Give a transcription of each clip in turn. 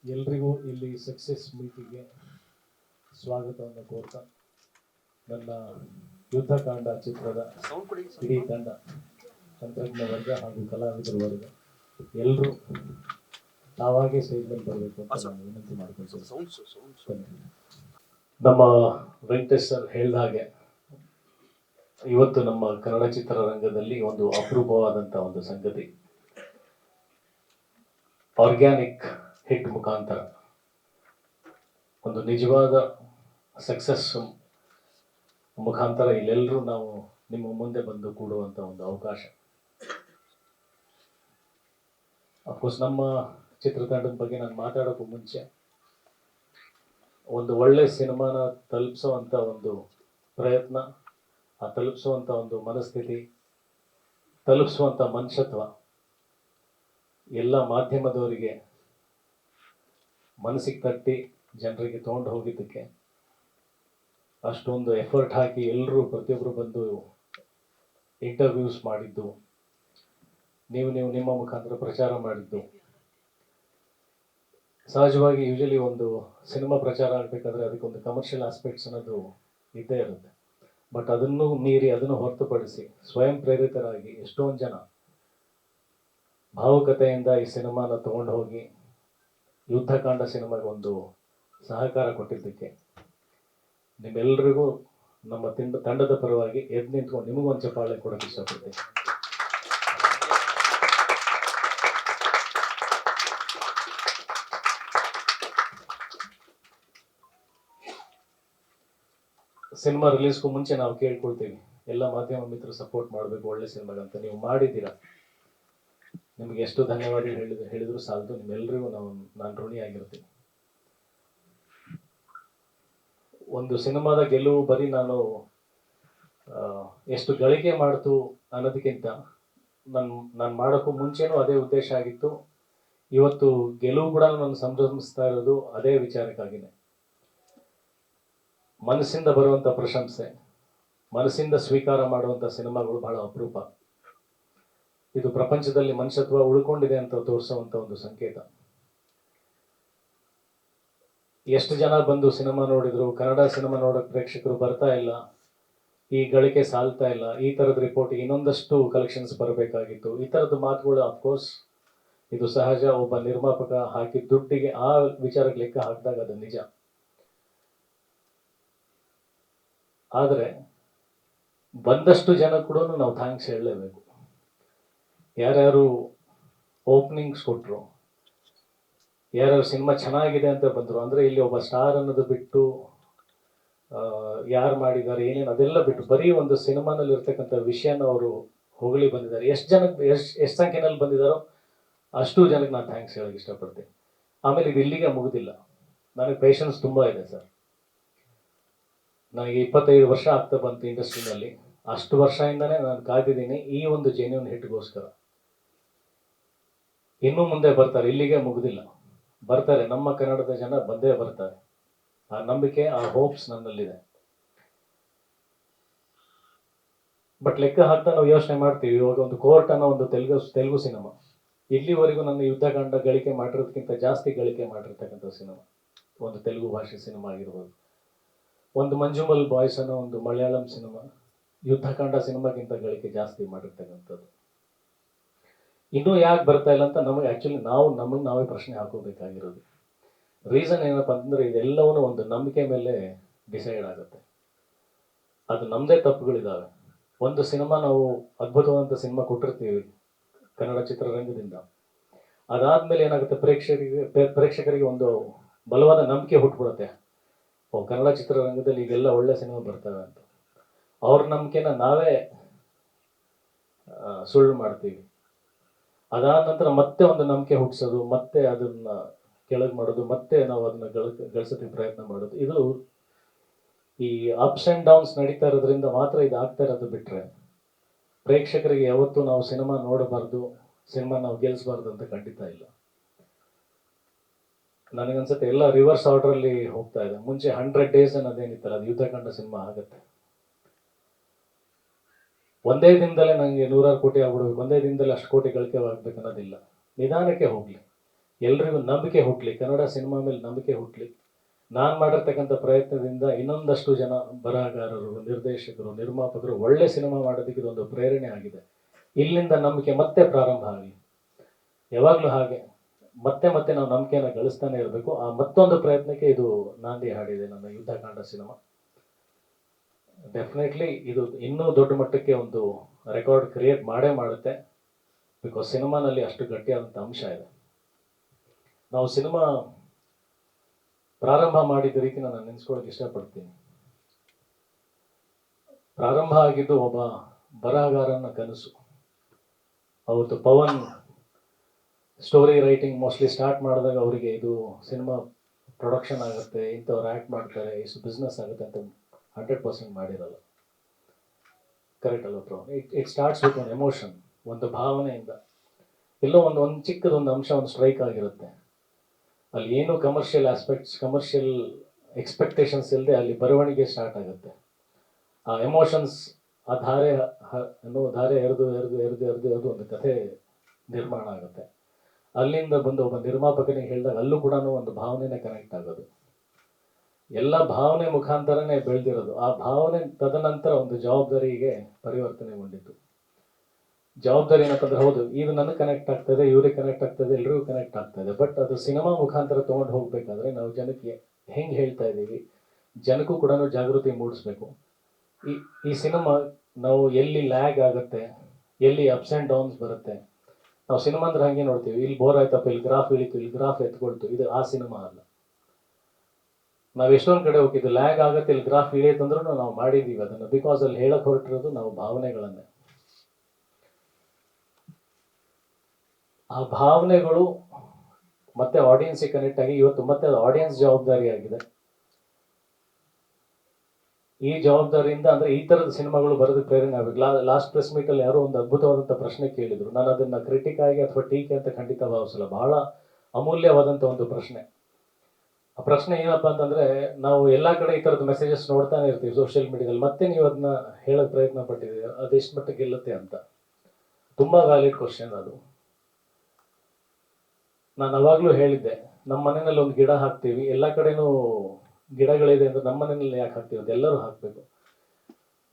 ಎಲ್ರಿಗೂ ಇಲ್ಲಿ ಸಕ್ಸಸ್ ಮೀಟಿಗೆ ಸ್ವಾಗತವನ್ನು ಕೋರ್ತಾ ನನ್ನ ಯುದ್ಧಕಾಂಡ ಚಿತ್ರದ ಇಡೀ ತಂಡ, ತಂತ್ರಜ್ಞ ವರ್ಗ ಹಾಗೂ ಕಲಾವಿದರ ವರ್ಗ ಎಲ್ಲರೂ ತಾವಾಗೇ ಸ್ಟೇಜ್ ಮೇಲೆ ಬರಬೇಕು ಅಂತ ನಾನು ವಿನಂತಿ ಮಾಡ್ಕೊಳ್ತೀನಿ. ನಮ್ಮ ವೆಂಕಟೇಶ್ ಸರ್ ಹೇಳಿದ ಹಾಗೆ ಇವತ್ತು ನಮ್ಮ ಕನ್ನಡ ಚಿತ್ರರಂಗದಲ್ಲಿ ಒಂದು ಅಪರೂಪವಾದಂಥ ಒಂದು ಸಂಗತಿ, ಆರ್ಗ್ಯಾನಿಕ್ ಹಿಟ್ ಮುಖಾಂತರ ಒಂದು ನಿಜವಾದ ಸಕ್ಸಸ್ ಮುಖಾಂತರ ಇಲ್ಲೆಲ್ಲರೂ ನಾವು ನಿಮ್ಮ ಮುಂದೆ ಬಂದು ಕೂಡುವಂಥ ಒಂದು ಅವಕಾಶ. ಅಫ್ಕೋರ್ಸ್ ನಮ್ಮ ಚಿತ್ರತಂಡದ ಬಗ್ಗೆ ನಾನು ಮಾತಾಡೋಕ್ಕೂ ಮುಂಚೆ ಒಂದು ಒಳ್ಳೆ ಸಿನಿಮಾನ ತಲುಪಿಸೋವಂಥ ಒಂದು ಪ್ರಯತ್ನ, ಆ ತಲುಪಿಸುವಂಥ ಒಂದು ಮನಸ್ಥಿತಿ, ತಲುಪಿಸುವಂಥ ಮನುಷ್ಯತ್ವ ಎಲ್ಲ ಮಾಧ್ಯಮದವರಿಗೆ ಮನಸ್ಸಿಗೆ ತಟ್ಟಿ ಜನರಿಗೆ ತೊಗೊಂಡು ಹೋಗಿದ್ದಕ್ಕೆ ಅಷ್ಟೊಂದು ಎಫರ್ಟ್ ಹಾಕಿ ಎಲ್ಲರೂ ಪ್ರತಿಯೊಬ್ಬರು ಬಂದು ಇಂಟರ್ವ್ಯೂಸ್ ಮಾಡಿದ್ದು, ನೀವು ನಿಮ್ಮ ಮುಖಾಂತರ ಪ್ರಚಾರ ಮಾಡಿದ್ದು. ಸಹಜವಾಗಿ ಯೂಶಲಿ ಒಂದು ಸಿನಿಮಾ ಪ್ರಚಾರ ಆಗಬೇಕಾದ್ರೆ ಅದಕ್ಕೊಂದು ಕಮರ್ಷಿಯಲ್ ಆಸ್ಪೆಕ್ಟ್ಸ್ ಅನ್ನೋದು ಇದ್ದೇ ಇರುತ್ತೆ. ಬಟ್ ಅದನ್ನು ಮೀರಿ, ಅದನ್ನು ಹೊರತುಪಡಿಸಿ ಸ್ವಯಂ ಪ್ರೇರಿತರಾಗಿ ಎಷ್ಟೊಂದು ಜನ ಭಾವುಕತೆಯಿಂದ ಈ ಸಿನಿಮಾನ ತಗೊಂಡು ಹೋಗಿ ಯುದ್ಧಕಾಂಡ ಸಿನಿಮಾಗೆ ಒಂದು ಸಹಕಾರ ಕೊಟ್ಟಿದ್ದಕ್ಕೆ ನಿಮ್ಮೆಲ್ಲರಿಗೂ ನಮ್ಮ ತಂಡದ ಪರವಾಗಿ ಎದ್ದು ನಿಂತ್ಕೊಂಡು ನಿಮಗೊಂದು ಚಪ್ಪಾಳೆ ಕೊಡೋಕ್ಕೆ ಇಷ್ಟಪಡ್ತೀನಿ. ಸಿನಿಮಾ ರಿಲೀಸ್ಗೂ ಮುಂಚೆ ನಾವು ಕೇಳ್ಕೊಳ್ತೀವಿ, ಎಲ್ಲ ಮಾಧ್ಯಮ ಮಿತ್ರರು ಸಪೋರ್ಟ್ ಮಾಡಬೇಕು ಒಳ್ಳೆ ಸಿನಿಮಾಗಂತ. ನೀವು ಮಾಡಿದ್ದೀರಾ, ನಿಮಗೆ ಎಷ್ಟು ಧನ್ಯವಾದ ಹೇಳಿದ್ರು ಸಾಲದು. ನಿಮ್ಮೆಲ್ಲರಿಗೂ ನಾನು ಋಣಿಯಾಗಿರ್ತೀನಿ. ಒಂದು ಸಿನಿಮಾದ ಗೆಲುವು ಬರೀ ಎಷ್ಟು ಗಳಿಕೆ ಮಾಡ್ತು ಅನ್ನೋದಕ್ಕಿಂತ ನಾನು ಮಾಡೋಕ್ಕೂ ಮುಂಚೆನೂ ಅದೇ ಉದ್ದೇಶ ಆಗಿತ್ತು. ಇವತ್ತು ಗೆಲುವು ಕೂಡ ನಾನು ಸಂಭ್ರಮಿಸ್ತಾ ಇರೋದು ಅದೇ ವಿಚಾರಕ್ಕಾಗಿನೇ. ಮನಸ್ಸಿಂದ ಬರುವಂಥ ಪ್ರಶಂಸೆ, ಮನಸ್ಸಿಂದ ಸ್ವೀಕಾರ ಮಾಡುವಂಥ ಸಿನಿಮಾಗಳು ಬಹಳ ಅಪರೂಪ. ಇದು ಪ್ರಪಂಚದಲ್ಲಿ ಮನುಷ್ಯತ್ವ ಉಳ್ಕೊಂಡಿದೆ ಅಂತ ತೋರಿಸುವಂಥ ಒಂದು ಸಂಕೇತ. ಎಷ್ಟು ಜನ ಬಂದು ಸಿನಿಮಾ ನೋಡಿದ್ರು, ಕನ್ನಡ ಸಿನಿಮಾ ನೋಡೋಕೆ ಪ್ರೇಕ್ಷಕರು ಬರ್ತಾ ಇಲ್ಲ, ಈ ಗಳಿಕೆ ಸಾಲ್ತಾ ಇಲ್ಲ, ಈ ಥರದ ರಿಪೋರ್ಟ್ ಇನ್ನೊಂದಷ್ಟು ಕಲೆಕ್ಷನ್ಸ್ ಬರಬೇಕಾಗಿತ್ತು, ಈ ಥರದ ಮಾತುಗಳು ಅಫ್ಕೋರ್ಸ್ ಇದು ಸಹಜ. ಒಬ್ಬ ನಿರ್ಮಾಪಕ ಹಾಕಿ ದುಡ್ಡಿಗೆ ಆ ವಿಚಾರಕ್ಕೆ ಲೆಕ್ಕ ಹಾಕಿದಾಗ ಅದು ನಿಜ. ಆದರೆ ಬಂದಷ್ಟು ಜನ ಕೂಡ ನಾವು ಥ್ಯಾಂಕ್ಸ್ ಹೇಳಲೇಬೇಕು. ಯಾರ್ಯಾರು ಓಪನಿಂಗ್ಸ್ ಕೊಟ್ಟರು, ಯಾರ್ಯಾರು ಸಿನಿಮಾ ಚೆನ್ನಾಗಿದೆ ಅಂತ ಬಂದರು, ಅಂದರೆ ಇಲ್ಲಿ ಒಬ್ಬ ಸ್ಟಾರ್ ಅನ್ನೋದು ಬಿಟ್ಟು ಯಾರು ಮಾಡಿದ್ದಾರೆ ಏನೇನು ಅದೆಲ್ಲ ಬಿಟ್ಟು ಬರೀ ಒಂದು ಸಿನಿಮಾನಲ್ಲಿ ಇರ್ತಕ್ಕಂಥ ವಿಷಯನ ಅವರು ಹೊಗಳಿ ಬಂದಿದ್ದಾರೆ. ಎಷ್ಟು ಸಂಖ್ಯೆನಲ್ಲಿ ಬಂದಿದ್ದಾರೋ ಅಷ್ಟು ಜನಕ್ಕೆ ನಾನು ಥ್ಯಾಂಕ್ಸ್ ಹೇಳೋಕ್ಕೆ ಇಷ್ಟಪಡ್ತೀನಿ. ಆಮೇಲೆ ಇದು ಇಲ್ಲಿಗೆ ಮುಗಿದಿಲ್ಲ. ನನಗೆ ಪೇಷನ್ಸ್ ತುಂಬ ಇದೆ ಸರ್. ನನಗೆ 25 ವರ್ಷ ಆಗ್ತಾ ಬಂತು ಇಂಡಸ್ಟ್ರಿನಲ್ಲಿ. ಅಷ್ಟು ವರ್ಷದಿಂದನೇ ನಾನು ಕಾದಿದ್ದೀನಿ ಈ ಒಂದು ಜೆನ್ಯೂನ್ ಹಿಟ್ಗೋಸ್ಕರ. ಇನ್ನೂ ಮುಂದೆ ಬರ್ತಾರೆ, ಇಲ್ಲಿಗೆ ಮುಗಿದಿಲ್ಲ, ಬರ್ತಾರೆ. ನಮ್ಮ ಕನ್ನಡದ ಜನ ಬಂದೇ ಬರ್ತಾರೆ. ಆ ನಂಬಿಕೆ, ಆ ಹೋಪ್ಸ್ ನನ್ನಲ್ಲಿದೆ. ಬಟ್ ಲೆಕ್ಕ ಹಾಕ್ತಾ ನಾವು ಯೋಚನೆ ಮಾಡ್ತೀವಿ, ಇವಾಗ ಒಂದು ಕೋರ್ಟ್ ಅನ್ನೋ ಒಂದು ತೆಲುಗು ಸಿನಿಮಾ ಇಲ್ಲಿವರೆಗೂ ನನ್ನ ಯುದ್ಧಕಾಂಡ ಗಳಿಕೆ ಮಾಡಿರೋದಕ್ಕಿಂತ ಜಾಸ್ತಿ ಗಳಿಕೆ ಮಾಡಿರ್ತಕ್ಕಂಥ ಸಿನಿಮಾ ಒಂದು ತೆಲುಗು ಭಾಷೆ ಸಿನಿಮಾ ಆಗಿರ್ಬೋದು. ಒಂದು ಮಂಜುಮಲ್ ಬಾಯ್ಸ್ ಅನ್ನೋ ಒಂದು ಮಲಯಾಳಂ ಸಿನಿಮಾ ಯುದ್ಧಕಾಂಡ ಸಿನಿಮಾಗಿಂತ ಗಳಿಕೆ ಜಾಸ್ತಿ ಮಾಡಿರ್ತಕ್ಕಂಥದ್ದು. ಇನ್ನೂ ಯಾಕೆ ಬರ್ತಾ ಇಲ್ಲ ಅಂತ ನಮಗೆ ಆ್ಯಕ್ಚುಲಿ ನಮಗೆ ನಾವೇ ಪ್ರಶ್ನೆ ಹಾಕೋಬೇಕಾಗಿರೋದು. ರೀಸನ್ ಏನಪ್ಪ ಅಂತಂದರೆ ಇದೆಲ್ಲವೂ ಒಂದು ನಂಬಿಕೆ ಮೇಲೆ ಡಿಸೈಡ್ ಆಗುತ್ತೆ. ಅದು ನಮ್ಮದೇ ತಪ್ಪುಗಳಿದ್ದಾವೆ. ಒಂದು ಸಿನಿಮಾ ನಾವು ಅದ್ಭುತವಾದಂಥ ಸಿನಿಮಾ ಕೊಟ್ಟಿರ್ತೀವಿ ಕನ್ನಡ ಚಿತ್ರರಂಗದಿಂದ, ಅದಾದಮೇಲೆ ಏನಾಗುತ್ತೆ, ಪ್ರೇಕ್ಷಕರಿಗೆ ಒಂದು ಬಲವಾದ ನಂಬಿಕೆ ಹುಟ್ಬಿಡುತ್ತೆ. ಕನ್ನಡ ಚಿತ್ರರಂಗದಲ್ಲಿ ಈಗೆಲ್ಲ ಒಳ್ಳೆ ಸಿನಿಮಾ ಬರ್ತವೆ ಅಂತ. ಅವ್ರ ನಂಬಿಕೆನ ನಾವೇ ಸುಳ್ಳು ಮಾಡ್ತೀವಿ. ಅದಾದ ನಂತರ ಮತ್ತೆ ಒಂದು ನಂಬಿಕೆ ಹುಟ್ಟಿಸೋದು, ಮತ್ತೆ ಅದನ್ನ ಕೆಳಗೆ ಮಾಡೋದು, ಮತ್ತೆ ನಾವು ಅದನ್ನ ಗಳಿಸೋದಕ್ಕೆ ಪ್ರಯತ್ನ ಮಾಡೋದು. ಇದು ಈ ಅಪ್ಸ್ ಆ್ಯಂಡ್ ಡೌನ್ಸ್ ನಡೀತಾ ಇರೋದ್ರಿಂದ ಮಾತ್ರ ಇದು ಆಗ್ತಾ ಇರೋದು. ಬಿಟ್ಟರೆ ಪ್ರೇಕ್ಷಕರಿಗೆ ಯಾವತ್ತೂ ನಾವು ಸಿನಿಮಾ ನೋಡಬಾರ್ದು, ಸಿನಿಮಾ ನಾವು ಗೆಲ್ಲಿಸಬಾರ್ದು ಅಂತ ಖಂಡಿತ ಇಲ್ಲ. ನನಗನ್ಸುತ್ತೆ ಎಲ್ಲ ರಿವರ್ಸ್ ಆರ್ಡ್ರಲ್ಲಿ ಹೋಗ್ತಾ ಇದೆ. ಮುಂಚೆ 100 days ಅನ್ನೋದೇನಿತ್ತಲ್ಲ, ಅದು ಯುದ್ಧಕಾಂಡ ಸಿನಿಮಾ ಆಗುತ್ತೆ. ಒಂದೇ ದಿನದಲ್ಲೇ ನನಗೆ 100 ಕೋಟಿ ಆಗ್ಬಿಡ್ಬೇಕು, ಒಂದೇ ದಿನದಲ್ಲಿ ಅಷ್ಟು ಕೋಟಿ ಗಳಿಕೆ ಆಗ್ಬೇಕು ಅನ್ನೋದಿಲ್ಲ. ನಿಧಾನಕ್ಕೆ ಹೋಗಲಿ. ಎಲ್ರಿಗೂ ನಂಬಿಕೆ ಹುಟ್ಟಲಿ, ಕನ್ನಡ ಸಿನಿಮಾ ಮೇಲೆ ನಂಬಿಕೆ ಹುಟ್ಟಲಿ. ನಾನು ಮಾಡಿರ್ತಕ್ಕಂಥ ಪ್ರಯತ್ನದಿಂದ ಇನ್ನೊಂದಷ್ಟು ಜನ ಬರಹಗಾರರು, ನಿರ್ದೇಶಕರು, ನಿರ್ಮಾಪಕರು ಒಳ್ಳೆ ಸಿನಿಮಾ ಮಾಡೋದಕ್ಕೆ ಇದೊಂದು ಪ್ರೇರಣೆ ಆಗಿದೆ. ಇಲ್ಲಿಂದ ನಂಬಿಕೆ ಮತ್ತೆ ಪ್ರಾರಂಭ ಆಗಲಿ. ಯಾವಾಗಲೂ ಹಾಗೆ ಮತ್ತೆ ಮತ್ತೆ ನಾವು ನಂಬಿಕೆಯನ್ನು ಗಳಿಸ್ತಾನೆ ಇರಬೇಕು. ಆ ಮತ್ತೊಂದು ಪ್ರಯತ್ನಕ್ಕೆ ಇದು ನಾಂದಿ ಹಾಡಿದೆ ನನ್ನ ಯುದ್ಧಕಾಂಡ ಸಿನಿಮಾ. ಡೆಫಿನೆಟ್ಲಿ ಇದು ಇನ್ನೂ ದೊಡ್ಡ ಮಟ್ಟಕ್ಕೆ ಒಂದು ರೆಕಾರ್ಡ್ ಕ್ರಿಯೇಟ್ ಮಾಡೇ ಮಾಡುತ್ತೆ. ಬಿಕಾಸ್ ಸಿನಿಮಾನಲ್ಲಿ ಅಷ್ಟು ಗಟ್ಟಿಯಾದಂಥ ಅಂಶ ಇದೆ. ನಾವು ಸಿನಿಮಾ ಪ್ರಾರಂಭ ಮಾಡಿದ ರೀತಿ ನಾನು ನೆನೆಸ್ಕೊಳ್ಳೋಕೆ ಇಷ್ಟಪಡ್ತೀನಿ. ಪ್ರಾರಂಭ ಆಗಿದ್ದು ಒಬ್ಬ ಬರಹಗಾರನ ಕನಸು. ಅವತ್ತು Pavan story writing mostly start ಮಾಡಿದಾಗ ಅವರಿಗೆ ಇದು ಸಿನಿಮಾ ಪ್ರೊಡಕ್ಷನ್ ಆಗುತ್ತೆ, ಇಂಥವ್ರು ಆ್ಯಕ್ಟ್ ಮಾಡ್ತಾರೆ, ಇಷ್ಟು ಬಿಸ್ನೆಸ್ ಆಗುತ್ತೆ ಅಂತ 100% ಮಾಡಿರಲ್ಲ. ಕರೆಕ್ಟ್ ಅಲ್ವ ಬ್ರೋ? ಇಟ್ ಸ್ಟಾರ್ಟ್ಸ್ ವಿತ್ ಒಂದು ಎಮೋಷನ್, ಒಂದು ಭಾವನೆಯಿಂದ. ಎಲ್ಲೋ ಒಂದು ಚಿಕ್ಕದೊಂದು ಅಂಶ ಒಂದು ಸ್ಟ್ರೈಕ್ ಆಗಿರುತ್ತೆ. ಅಲ್ಲಿ ಏನು ಕಮರ್ಷಿಯಲ್ ಆಸ್ಪೆಕ್ಟ್ಸ್, ಕಮರ್ಷಿಯಲ್ ಎಕ್ಸ್ಪೆಕ್ಟೇಷನ್ಸ್ ಇಲ್ಲದೆ ಅಲ್ಲಿ ಬರವಣಿಗೆ ಸ್ಟಾರ್ಟ್ ಆಗುತ್ತೆ. ಆ ಎಮೋಷನ್ಸ್, ಆ ಧಾರೆ ಎರೆದು ಒಂದು ಕಥೆ ನಿರ್ಮಾಣ ಆಗುತ್ತೆ. ಅಲ್ಲಿಂದ ಬಂದು ಒಬ್ಬ ನಿರ್ಮಾಪಕನಿಗೆ ಹೇಳಿದಾಗ ಅಲ್ಲೂ ಕೂಡ ಒಂದು ಭಾವನೆನೇ ಕನೆಕ್ಟ್ ಆಗೋದು. ಎಲ್ಲ ಭಾವನೆ ಮುಖಾಂತರನೇ ಬೆಳೆದಿರೋದು. ಆ ಭಾವನೆ ತದನಂತರ ಒಂದು ಜವಾಬ್ದಾರಿಗೆ ಪರಿವರ್ತನೆಗೊಂಡಿತ್ತು. ಜವಾಬ್ದಾರಿ ಏನಪ್ಪ ಅಂದ್ರೆ, ಹೌದು ಇದು ನನಗೆ ಕನೆಕ್ಟ್ ಆಗ್ತದೆ, ಇವ್ರಿಗೆ ಕನೆಕ್ಟ್ ಆಗ್ತದೆ, ಎಲ್ರಿಗೂ ಕನೆಕ್ಟ್ ಆಗ್ತದೆ. ಬಟ್ ಅದು ಸಿನಿಮಾ ಮುಖಾಂತರ ತೊಗೊಂಡು ಹೋಗ್ಬೇಕಾದ್ರೆ ನಾವು ಜನಕ್ಕೆ ಹೆಂಗೆ ಹೇಳ್ತಾ ಇದ್ದೀವಿ, ಜನಕ್ಕೂ ಕೂಡ ಜಾಗೃತಿ ಮೂಡಿಸ್ಬೇಕು. ಈ ಸಿನಿಮಾ ನಾವು ಎಲ್ಲಿ ಲ್ಯಾಗ್ ಆಗುತ್ತೆ, ಎಲ್ಲಿ ಅಪ್ಸ್ ಆ್ಯಂಡ್ ಡೌನ್ಸ್ ಬರುತ್ತೆ. ನಾವು ಸಿನಿಮಾ ಅಂದ್ರೆ ಹಾಗೆ ನೋಡ್ತೀವಿ, ಇಲ್ಲಿ ಬೋರ್ ಆಯ್ತಪ್ಪ, ಇಲ್ಲಿ ಗ್ರಾಫ್ ಇಳಿತು, ಇಲ್ಲಿ ಗ್ರಾಫ್ ಎತ್ಕೊಳ್ತು. ಇದು ಆ ಸಿನಿಮಾ ಅಲ್ಲ. ನಾವು ಎಷ್ಟೊಂದು ಕಡೆ ಹೋಗಿದ್ದು ಲ್ಯಾಗ್ ಆಗುತ್ತೆ, ಇಲ್ಲಿ ಗ್ರಾಫ್ ಇಳಿಯತ್ತಂದ್ರೂ ನಾವು ಮಾಡಿದ್ದೀವಿ ಅದನ್ನು. ಬಿಕಾಸ್ ಅಲ್ಲಿ ಹೇಳಕ್ ಹೊರಟಿರೋದು ನಾವು ಭಾವನೆಗಳನ್ನೇ. ಆ ಭಾವನೆಗಳು ಮತ್ತೆ ಆಡಿಯನ್ಸಿಗೆ ಕನೆಕ್ಟ್ ಆಗಿ ಇವತ್ತು ಮತ್ತೆ ಅದು ಆಡಿಯನ್ಸ್ ಜವಾಬ್ದಾರಿ ಆಗಿದೆ. ಈ ಜವಾಬ್ದಾರಿಯಿಂದ ಅಂದ್ರೆ ಈ ತರದ ಸಿನಿಮಾಗಳು ಬರೋದಕ್ಕೆ ಪ್ರೇರಣೆ ಆಗಬೇಕು. ಲಾಸ್ಟ್ ಪ್ರೆಸ್ ಮೀಟ್ ಅಲ್ಲಿ ಯಾರೋ ಒಂದು ಅದ್ಭುತವಾದಂಥ ಪ್ರಶ್ನೆ ಕೇಳಿದ್ರು. ನಾನು ಅದನ್ನ ಕ್ರಿಟಿಕ್ ಆಗಿ ಅಥವಾ ಟೀಕೆ ಅಂತ ಖಂಡಿತ ಭಾವಿಸಲ್ಲ. ಬಹಳ ಅಮೂಲ್ಯವಾದಂಥ ಒಂದು ಪ್ರಶ್ನೆ. ಆ ಪ್ರಶ್ನೆ ಏನಪ್ಪಾ ಅಂತಂದ್ರೆ, ನಾವು ಎಲ್ಲಾ ಕಡೆ ಈ ತರದ ಮೆಸೇಜಸ್ ನೋಡ್ತಾನೆ ಇರ್ತೀವಿ ಸೋಷಿಯಲ್ ಮೀಡಿಯಾದಲ್ಲಿ, ಮತ್ತೆ ನೀವು ಅದನ್ನ ಹೇಳಕ್ ಪ್ರಯತ್ನ ಪಟ್ಟಿದ್ದೀವಿ, ಅದೆಷ್ಟು ಮಟ್ಟಿಗೆ ಗೆಲ್ಲುತ್ತೆ ಅಂತ. ತುಂಬಾ ವ್ಯಾಲಿಡ್ ಕ್ವಶನ್ ಅದು. ನಾನು ಅವಾಗ್ಲೂ ಹೇಳಿದ್ದೆ, ನಮ್ಮ ಮನೆಯಲ್ಲಿ ಒಂದು ಗಿಡ ಹಾಕ್ತೀವಿ, ಎಲ್ಲ ಕಡೆನೂ ಗಿಡಗಳಿದೆ ಅಂದ್ರೆ ನಮ್ಮ ಮನೆಯಲ್ಲಿ ಯಾಕೆ ಹಾಕ್ತೀವಿ ಅಂತ ಎಲ್ಲರೂ ಹಾಕ್ಬೇಕು.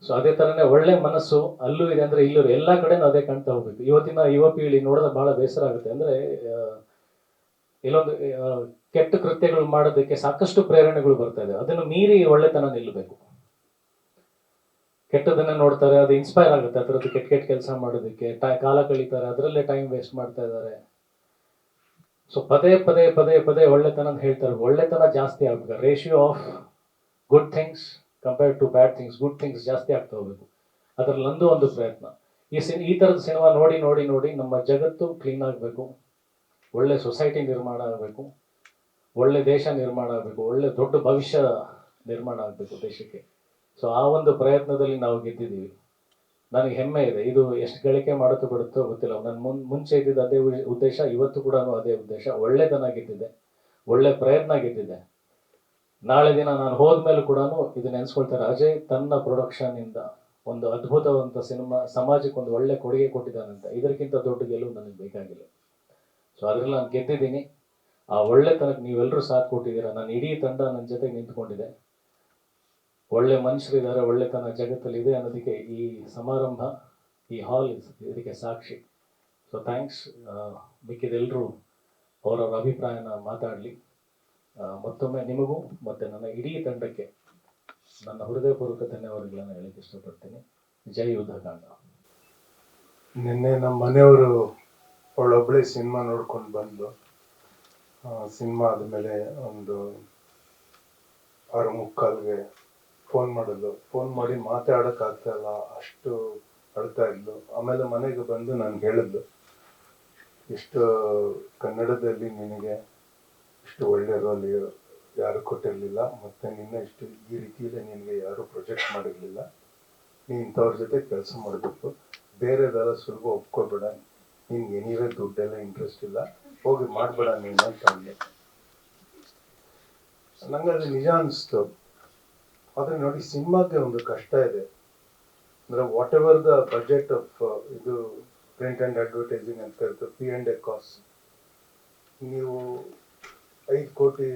ಸೊ ಅದೇ ತರನೇ ಒಳ್ಳೆ ಮನಸ್ಸು ಅಲ್ಲೂ ಇದೆ ಅಂದ್ರೆ ಇಲ್ಲೂ ಎಲ್ಲಾ ಕಡೆನೂ ಅದೇ ಕಾಣ್ತಾ ಹೋಗ್ಬೇಕು. ಇವತ್ತಿನ ಯುವ ಪೀಳಿ ನೋಡಿದ್ರೆ ಬಹಳ ಬೇಸರ ಆಗುತ್ತೆ. ಅಂದ್ರೆ ಇಲ್ಲೊಂದು ಕೆಟ್ಟ ಕೃತ್ಯಗಳು ಮಾಡೋದಕ್ಕೆ ಸಾಕಷ್ಟು ಪ್ರೇರಣೆಗಳು ಬರ್ತಾ ಇದೆ. ಅದನ್ನು ಮೀರಿ ಒಳ್ಳೆತನ ನಿಲ್ಲಬೇಕು. ಕೆಟ್ಟದನ್ನ ನೋಡ್ತಾರೆ, ಅದು ಇನ್ಸ್ಪೈರ್ ಆಗುತ್ತೆ. ಅದರದ್ದು ಕೆಟ್ಟ ಕೆಲಸ ಮಾಡೋದಕ್ಕೆ ಕಾಲ ಕಳೀತಾರೆ, ಅದರಲ್ಲೇ ಟೈಮ್ ವೇಸ್ಟ್ ಮಾಡ್ತಾ ಇದ್ದಾರೆ. ಸೊ ಪದೇ ಒಳ್ಳೆತನ ಹೇಳ್ತಾರೆ. ಒಳ್ಳೆತನ ಜಾಸ್ತಿ ಆಗ್ಬೇಕು. Ratio of good things compared to bad things, good things ಜಾಸ್ತಿ ಆಗ್ತಾ ಹೋಗ್ಬೇಕು. ಅದ್ರಲ್ಲಿ ನಂದು ಒಂದು ಪ್ರಯತ್ನ. ಈ ಥರದ ಸಿನಿಮಾ ನೋಡಿ ನಮ್ಮ ಜಗತ್ತು ಕ್ಲೀನ್ ಆಗಬೇಕು, ಒಳ್ಳೆ ಸೊಸೈಟಿ ನಿರ್ಮಾಣ ಆಗಬೇಕು, ಒಳ್ಳೆ ದೇಶ ನಿರ್ಮಾಣ ಆಗಬೇಕು, ಒಳ್ಳೆ ದೊಡ್ಡ ಭವಿಷ್ಯ ನಿರ್ಮಾಣ ಆಗಬೇಕು ದೇಶಕ್ಕೆ. ಸೊ ಆ ಒಂದು ಪ್ರಯತ್ನದಲ್ಲಿ ನಾವು ಗೆದ್ದಿದ್ದೀವಿ. ನನಗೆ ಹೆಮ್ಮೆ ಇದೆ. ಇದು ಎಷ್ಟು ಗಳಿಕೆ ಮಾಡುತ್ತೋ ಬಿಡುತ್ತೋ ಗೊತ್ತಿಲ್ಲ. ನಾನು ಮುಂಚೆ ಇದ್ದಿದ್ದು ಅದೇ ಉದ್ದೇಶ, ಇವತ್ತು ಕೂಡ ಅದೇ ಉದ್ದೇಶ. ಒಳ್ಳೆತನ ಗೆದ್ದಿದೆ, ಒಳ್ಳೆ ಪ್ರಯತ್ನ ಗೆದ್ದಿದೆ. ನಾಳೆ ದಿನ ನಾನು ಹೋದ್ಮೇಲೆ ಕೂಡ ಇದು ನೆನೆಸ್ಕೊಳ್ತಾರೆ, ಅಜಯ್ ತನ್ನ ಪ್ರೊಡಕ್ಷನ್ ಇಂದ ಒಂದು ಅದ್ಭುತವಂತ ಸಿನಿಮಾ ಸಮಾಜಕ್ಕೆ ಒಂದು ಒಳ್ಳೆ ಕೊಡುಗೆ ಕೊಟ್ಟಿದ್ದಾನಂತ. ಇದಕ್ಕಿಂತ ದೊಡ್ಡ ಗೆಲುವು ನನಗೆ ಬೇಕಾಗಿಲ್ಲ. ಸೊ ಅದ್ರಲ್ಲಿ ನಾನು ಗೆದ್ದಿದ್ದೀನಿ. ಆ ಒಳ್ಳೆತನಕ್ಕೆ ನೀವೆಲ್ಲರೂ ಸಾಥ್ ಕೊಟ್ಟಿದ್ದೀರಾ. ನನ್ನ ಇಡೀ ತಂಡ ನನ್ನ ಜೊತೆಗೆ ನಿಂತ್ಕೊಂಡಿದೆ. ಒಳ್ಳೆ ಮನುಷ್ಯರಿದ್ದಾರೆ, ಒಳ್ಳೆತನ ಜಗತ್ತಲ್ಲಿ ಇದೆ ಅನ್ನೋದಕ್ಕೆ ಈ ಸಮಾರಂಭ, ಈ ಹಾಲ್ ಇದಕ್ಕೆ ಸಾಕ್ಷಿ. So thanks. ಮಿಕ್ಕಿದೆಲ್ಲರೂ ಅವರವರ ಅಭಿಪ್ರಾಯನ ಮಾತಾಡಲಿ. ಮತ್ತೊಮ್ಮೆ ನಿಮಗೂ ಮತ್ತು ನನ್ನ ಇಡೀ ತಂಡಕ್ಕೆ ನನ್ನ ಹೃದಯಪೂರ್ವಕ ಧನ್ಯವಾದಗಳನ್ನು ಹೇಳಕ್ಕೆ ಇಷ್ಟಪಡ್ತೀನಿ. ಜೈ ಯುದ್ಧಕಾಂಡ. ನಿನ್ನೆ ನಮ್ಮ ಮನೆಯವರು ಅವಳೊಬ್ಬಳೇ ಸಿನಿಮಾ ನೋಡ್ಕೊಂಡು ಬಂದು, ಸಿನಿಮಾ ಆದಮೇಲೆ ಒಂದು 6:45ಗೆ ಫೋನ್ ಮಾಡಿದ್ಲು. ಫೋನ್ ಮಾಡಿ ಮಾತಾಡೋಕ್ಕಾಗ್ತಾ ಇಲ್ಲ, ಅಷ್ಟು ಅಳ್ತಾ ಇದ್ಲು. ಆಮೇಲೆ ಮನೆಗೆ ಬಂದು ನನಗೆ ಹೇಳಿದ್ಲು, ಇಷ್ಟು ಕನ್ನಡದಲ್ಲಿ ನಿನಗೆ ಇಷ್ಟು ಒಳ್ಳೆ ರೋಲ್ ಯಾರು ಕೊಟ್ಟಿರಲಿಲ್ಲ, ಮತ್ತು ನಿನ್ನ ಇಷ್ಟು ಈ ರೀತಿಯಲ್ಲಿ ನಿನಗೆ ಯಾರೂ ಪ್ರೊಜೆಕ್ಟ್ ಮಾಡಿರಲಿಲ್ಲ. ನೀನು ಇಂಥವ್ರ ಜೊತೆ ಕೆಲಸ ಮಾಡಬೇಕು, ಬೇರೆದೆಲ್ಲ ಸುಲಭ ಒಪ್ಕೋಬೇಡ, ನಿನ್ಗೆ ಏನಿವೆ ದುಡ್ಡೆಲ್ಲ ಇಂಟ್ರೆಸ್ಟ್ ಇಲ್ಲ, ಹೋಗಿ ಮಾಡಬೇಡ ನೀನು ಅಂತ ಅಂದೆ. ನಂಗೆ ಅದು ನಿಜ ಅನಿಸ್ತು. ಆದರೆ ನೋಡಿ, ಸಿನಿಮಾಗೆ ಒಂದು ಕಷ್ಟ ಇದೆ. ಅಂದರೆ what ever the budget of ಇದು ಪ್ರಿಂಟ್ ಆ್ಯಂಡ್ ಅಡ್ವರ್ಟೈಸಿಂಗ್ ಅಂತ ಕರೀತಾರೆ, P&A ಕಾಸ್ಟ್, ನೀವು 5 ಕೋಟಿ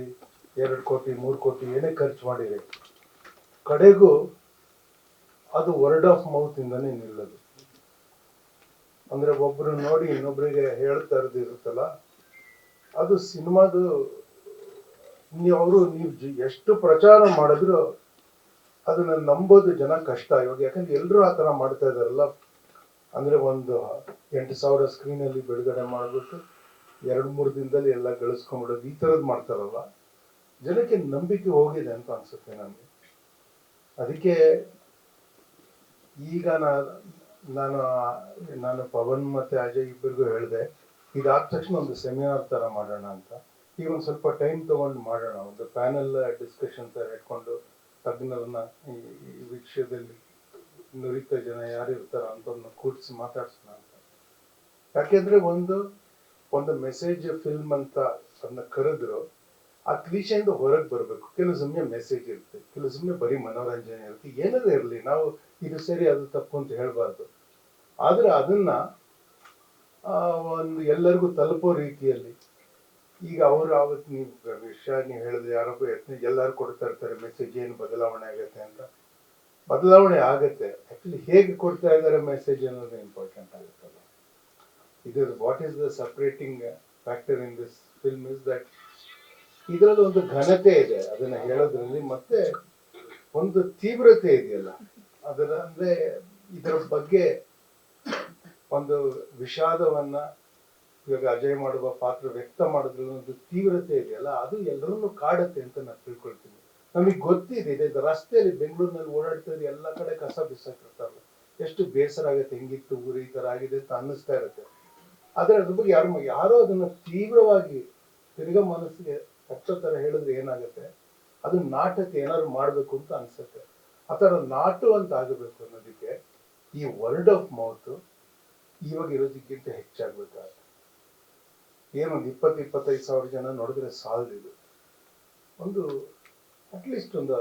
2 ಕೋಟಿ 3 ಕೋಟಿ ಏನೇ ಖರ್ಚು ಮಾಡಿರಿ, ಕಡೆಗೂ ಅದು ವರ್ಡ್ ಆಫ್ ಮೌತ್ ಇಂದಾನೇ ನಿಲ್ಲದು. ಅಂದ್ರೆ ಒಬ್ರು ನೋಡಿ ಇನ್ನೊಬ್ರಿಗೆ ಹೇಳ್ತಾ ಇರೋದು ಇರುತ್ತಲ್ಲ, ಅದು ಸಿನಿಮಾದು ನೀವು ಎಷ್ಟು ಪ್ರಚಾರ ಮಾಡಿದ್ರು ಅದನ್ನ ನಂಬೋದು ಜನ ಕಷ್ಟ. ಇವಾಗ ಯಾಕಂದ್ರೆ ಎಲ್ಲರೂ ಆ ಥರ ಮಾಡ್ತಾ ಇದಾರಲ್ಲ. ಅಂದ್ರೆ ಒಂದು 8,000 ಸ್ಕ್ರೀನಲ್ಲಿ ಬಿಡುಗಡೆ ಮಾಡಿಬಿಟ್ಟು 2-3 ದಿನದಲ್ಲಿ ಎಲ್ಲ ಗಳಿಸ್ಕೊಂಡ್ಬಿಡೋದು, ಈ ಥರದ್ದು ಮಾಡ್ತಾರಲ್ಲ. ಜನಕ್ಕೆ ನಂಬಿಕೆ ಹೋಗಿದೆ ಅಂತ ಅನ್ಸುತ್ತೆ ನನಗೆ. ಅದಕ್ಕೆ ಈಗ ನಾನು ನಾನು ಪವನ್ ಮತ್ತೆ ಅಜಯ್ ಇಬ್ಬರಿಗೂ ಹೇಳಿದೆ, ಇದಾದ ತಕ್ಷಣ ಒಂದು ಸೆಮಿನಾರ್ ಥರ ಮಾಡೋಣ ಅಂತ. ಈಗ ಒಂದು ಸ್ವಲ್ಪ ಟೈಮ್ ತಗೊಂಡು ಮಾಡೋಣ, ಒಂದು ಪ್ಯಾನೆಲ್ ಡಿಸ್ಕಷನ್ ಥರ ಇಟ್ಕೊಂಡು ತಜ್ಞರನ್ನ ಈ ವಿಷಯದಲ್ಲಿ ನುರಿತ ಜನ ಯಾರು ಇರ್ತಾರ ಅಂತವ್ರನ್ನ ಕೂಡಿಸಿ ಮಾತಾಡ್ಸೋಣ ಅಂತ. ಯಾಕೆಂದ್ರೆ ಒಂದು ಮೆಸೇಜ್ ಫಿಲ್ಮ್ ಅಂತ ಅದನ್ನ ಕರೆದ್ರು, ಆ ಕ್ಲೀಶೆಯಿಂದ ಹೊರಗೆ ಬರಬೇಕು. ಕೆಲವು ಸಮಯ ಮೆಸೇಜ್ ಇರುತ್ತೆ, ಕೆಲವು ಸಮಯ ಬರೀ ಮನೋರಂಜನೆ ಇರುತ್ತೆ. ಏನಾದ್ರು ಇರಲಿ, ನಾವು ಇದು ಸರಿ ಅದು ತಪ್ಪು ಅಂತ ಹೇಳ್ಬಾರ್ದು. ಆದ್ರೆ ಅದನ್ನ ಒಂದು ಎಲ್ಲರಿಗೂ ತಲುಪೋ ರೀತಿಯಲ್ಲಿ, ಈಗ ಅವರು ಅವತ್ತು ನೀವು ಹೇಳಿದ್ರೆ ಯಾರೋ ಎಲ್ಲರೂ ಕೊಡ್ತಾ ಇರ್ತಾರೆ ಮೆಸೇಜ್, ಏನು ಬದಲಾವಣೆ ಆಗತ್ತೆ ಅಂತ. ಬದಲಾವಣೆ ಆಗತ್ತೆ, ಆಕ್ಚುಲಿ ಹೇಗೆ ಕೊಡ್ತಾ ಇದ್ದಾರೆ ಮೆಸೇಜ್ ಅನ್ನೋದು ಇಂಪಾರ್ಟೆಂಟ್ ಆಗುತ್ತಲ್ಲ. ಇದು what is the separating factor in this film is that ಇದರಲ್ಲಿ ಒಂದು ಘನತೆ ಇದೆ ಅದನ್ನ ಹೇಳೋದ್ರಲ್ಲಿ, ಮತ್ತೆ ಒಂದು ತೀವ್ರತೆ ಇದೆಯಲ್ಲ ಅದರ. ಅಂದ್ರೆ ಇದರ ಬಗ್ಗೆ ಒಂದು ವಿಷಾದವನ್ನ ಇವಾಗ ಅಜಯ್ ಮಾಡುವ ಪಾತ್ರ ವ್ಯಕ್ತ ಮಾಡೋದ್ರಲ್ಲಿ ಒಂದು ತೀವ್ರತೆ ಇದೆಯಲ್ಲ, ಅದು ಎಲ್ಲರನ್ನೂ ಕಾಡುತ್ತೆ ಅಂತ ನಾನು ತಿಳ್ಕೊಳ್ತೀನಿ. ನಮಗೆ ಗೊತ್ತಿದೆ, ಇದು ರಸ್ತೆಯಲ್ಲಿ ಬೆಂಗಳೂರಿನಲ್ಲಿ ಓಡಾಡ್ತಾ ಇದ್ರೆ ಎಲ್ಲ ಕಡೆ ಕಸ ಬಿಸಾಕಿರ್ತಾರಲ್ಲ, ಎಷ್ಟು ಬೇಸರ ಆಗುತ್ತೆ, ಹೆಂಗಿತ್ತು ಊರು ಈ ತರ ಆಗಿದೆ ಅಂತ ಅನ್ನಿಸ್ತಾ ಇರುತ್ತೆ. ಆದ್ರೆ ಅದ್ರ ಬಗ್ಗೆ ಯಾರೋ ಅದನ್ನ ತೀವ್ರವಾಗಿ ತಿರ್ಗಾ ಮನಸ್ಸಿಗೆ ಹತ್ತೋ ತರ ಹೇಳಿದ್ರೆ ಏನಾಗುತ್ತೆ, ಅದು ನಾಟಕ ಏನಾದ್ರು ಮಾಡ್ಬೇಕು ಅಂತ ಅನ್ಸುತ್ತೆ. ಆ ತರ ನಾಟು ಅಂತ ಆಗಬೇಕು ಅನ್ನೋದಕ್ಕೆ ಈ ವರ್ಡ್ ಆಫ್ ಮೌತ್ ಇವಾಗ ಇರೋದಕ್ಕಿಂತ ಹೆಚ್ಚಾಗ್ಬೇಕಾಗುತ್ತೆ. ಏನೊಂದು 20-25 ಸಾವಿರ ಜನ ನೋಡಿದ್ರೆ ಸಾಲದಿದು. ಒಂದು ಅಟ್ಲೀಸ್ಟ್ ಒಂದು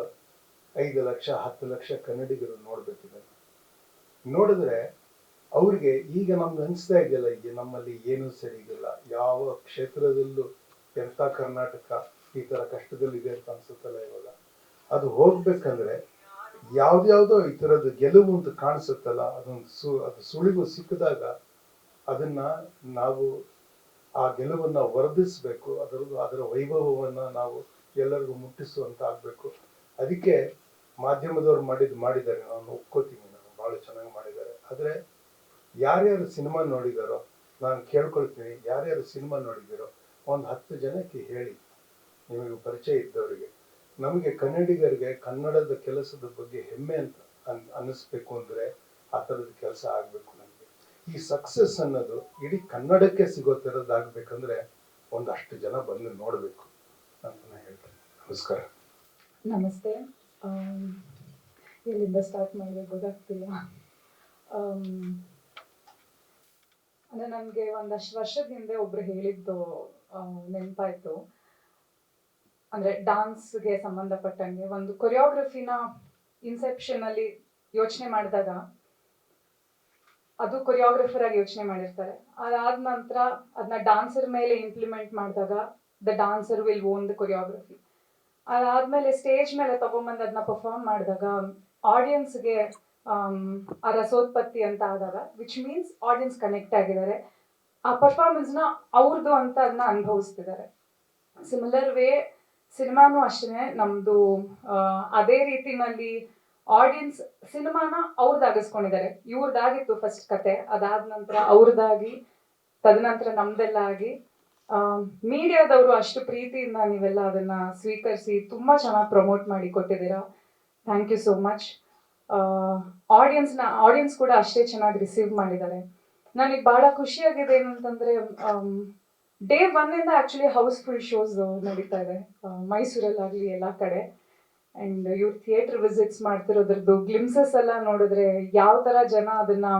5 ಲಕ್ಷ 10 ಲಕ್ಷ ಕನ್ನಡಿಗರು ನೋಡ್ಬೇಕಿದೆ. ನೋಡಿದ್ರೆ ಅವ್ರಿಗೆ ಈಗ ನಮ್ಗೆ ಅನಿಸ್ತಾ ಇದೆಯಲ್ಲ, ಈಗ ನಮ್ಮಲ್ಲಿ ಏನೂ ಸರಿ ಇದಿಲ್ಲ, ಯಾವ ಕ್ಷೇತ್ರದಲ್ಲೂ ಎಂಥ ಕರ್ನಾಟಕ ಈ ತರ ಕಷ್ಟದಲ್ಲಿದೆ ಅಂತ ಅನ್ಸುತ್ತಲ್ಲ ಇವಾಗ. ಅದು ಹೋಗ್ಬೇಕಂದ್ರೆ ಯಾವ್ದ್ಯಾವ್ದೋ ಈ ತರದ್ದು ಗೆಲುವು ಅಂತ ಕಾಣಿಸುತ್ತಲ್ಲ, ಅದು ಸುಳಿವು ಸಿಕ್ಕಿದಾಗ ಅದನ್ನ ನಾವು ಆ ಗೆಲುವನ್ನ ವರ್ಧಿಸ್ಬೇಕು, ಅದರ ವೈಭವವನ್ನ ನಾವು ಎಲ್ಲರಿಗೂ ಮುಟ್ಟಿಸುವಂತ ಆಗ್ಬೇಕು. ಅದಕ್ಕೆ ಮಾಧ್ಯಮದವ್ರು ಮಾಡಿದ್ದಾರೆ, ನಾನು ಒಪ್ಕೋತೀನಿ, ನಾನು ಬಹಳ ಚೆನ್ನಾಗಿ ಮಾಡಿದ್ದಾರೆ. ಆದ್ರೆ ಯಾರ್ಯಾರು ಸಿನಿಮಾ ನೋಡಿದಾರೋ ನಾನು ಕೇಳ್ಕೊಳ್ತೀನಿ, ಯಾರ್ಯಾರು ಸಿನಿಮಾ ನೋಡಿದಿರೋ ಒಂದು 10 ಜನಕ್ಕೆ ಹೇಳಿ, ನಿಮಗೆ ಪರಿಚಯ ಇದ್ದವರಿಗೆ. ನಮಗೆ ಕನ್ನಡಿಗರಿಗೆ ಕನ್ನಡದ ಕೆಲಸದ ಬಗ್ಗೆ ಹೆಮ್ಮೆ ಅಂತ ಅನ್ನಿಸ್ಬೇಕು ಅಂದ್ರೆ ಆ ಥರದ ಕೆಲಸ ಆಗ್ಬೇಕು. ನಮಗೆ ಈ ಸಕ್ಸಸ್ ಅನ್ನೋದು ಇಡೀ ಕನ್ನಡಕ್ಕೆ ಸಿಗೋ ಥರದ್ದಾಗಬೇಕಂದ್ರೆ ಒಂದಷ್ಟು ಜನ ಬಂದು ನೋಡಬೇಕು ಅಂತ ನಾನು ಹೇಳ್ತೇನೆ. ನಮಸ್ಕಾರ. ನಮಸ್ತೆ. ಎಲ್ಲಿಂದ ಸ್ಟಾರ್ಟ್ ಮಾಡಬೇಕು ಗೊತ್ತಾಗ್ತಿಲ್ಲ. ಅಂದರೆ ನನಗೆ ಒಂದಷ್ಟು ವರ್ಷದ ಹಿಂದೆ ಒಬ್ರು ಹೇಳಿದ್ದು ನೆನಪಾಯಿತು. ಅಂದರೆ ಡಾನ್ಸ್ಗೆ ಸಂಬಂಧಪಟ್ಟಂಗೆ ಒಂದು ಕೊರಿಯೋಗ್ರಫಿನ ಇನ್ಸೆಪ್ಷನಲ್ಲಿ ಯೋಚನೆ ಮಾಡಿದಾಗ ಅದು ಕೊರಿಯೋಗ್ರಫರ್ ಆಗಿ ಯೋಚನೆ ಮಾಡಿರ್ತಾರೆ. ಅದಾದ ನಂತರ ಅದನ್ನ ಡಾನ್ಸರ್ ಮೇಲೆ ಇಂಪ್ಲಿಮೆಂಟ್ ಮಾಡಿದಾಗ the dancer will own the choreography. ಅದಾದ್ಮೇಲೆ ಸ್ಟೇಜ್ ಮೇಲೆ ತಗೊಂಬಂದು ಅದನ್ನ ಪರ್ಫಾರ್ಮ್ ಮಾಡಿದಾಗ ಆಡಿಯನ್ಸ್ಗೆ ಆ ರಸೋತ್ಪತ್ತಿ ಅಂತ ಆದಾಗ, ವಿಚ್ ಮೀನ್ಸ್ ಆಡಿಯನ್ಸ್ ಕನೆಕ್ಟ್ ಆಗಿದ್ದಾರೆ, ಆ ಪರ್ಫಾರ್ಮೆನ್ಸ್ನ ಅವ್ರದ್ದು ಅಂತ ಅದನ್ನ ಅನುಭವಿಸ್ತಿದ್ದಾರೆ. ಸಿಮಿಲರ್ ವೇ ಸಿನಿಮಾನು ಅಷ್ಟೇ, ನಮ್ಮದು ಅದೇ ರೀತಿನಲ್ಲಿ ಆಡಿಯನ್ಸ್ ಸಿನಿಮಾನ ಅವ್ರದ್ದಾಗಿಸ್ಕೊಂಡಿದ್ದಾರೆ. ಇವ್ರದ್ದಾಗಿತ್ತು ಫಸ್ಟ್ ಕತೆ, ಅದಾದ ನಂತರ ಅವ್ರದ್ದಾಗಿ, ತದನಂತರ ನಮ್ದೆಲ್ಲ ಆಗಿ, ಮೀಡಿಯಾದವರು ಅಷ್ಟು ಪ್ರೀತಿಯಿಂದ ನೀವೆಲ್ಲ ಅದನ್ನ ಸ್ವೀಕರಿಸಿ ತುಂಬಾ ಚೆನ್ನಾಗಿ ಪ್ರಮೋಟ್ ಮಾಡಿ ಕೊಟ್ಟಿದ್ದೀರಾ. Thank you so much. Audience ಕೂಡ ಅಷ್ಟೇ ಚೆನ್ನಾಗಿ ರಿಸೀವ್ ಮಾಡಿದ್ದಾರೆ. ನನಗೆ ಬಹಳ ಖುಷಿಯಾಗಿದೆ ಏನಂತಂದ್ರೆ, ಡೇ 1 ಇಂದ ಆಕ್ಚುಲಿ ಹೌಸ್ಫುಲ್ ಶೋಸ್ ನಡೀತಾ ಇದೆ ಮೈಸೂರಲ್ಲಾಗಲಿ ಎಲ್ಲ ಕಡೆ. ಆ್ಯಂಡ್ ಇವ್ರು ಥಿಯೇಟರ್ ವಿಸಿಟ್ಸ್ ಮಾಡ್ತಿರೋದ್ರದ್ದು ಗ್ಲಿಮ್ಸಸ್ ಎಲ್ಲ ನೋಡಿದ್ರೆ ಯಾವ ಥರ ಜನ ಅದನ್ನ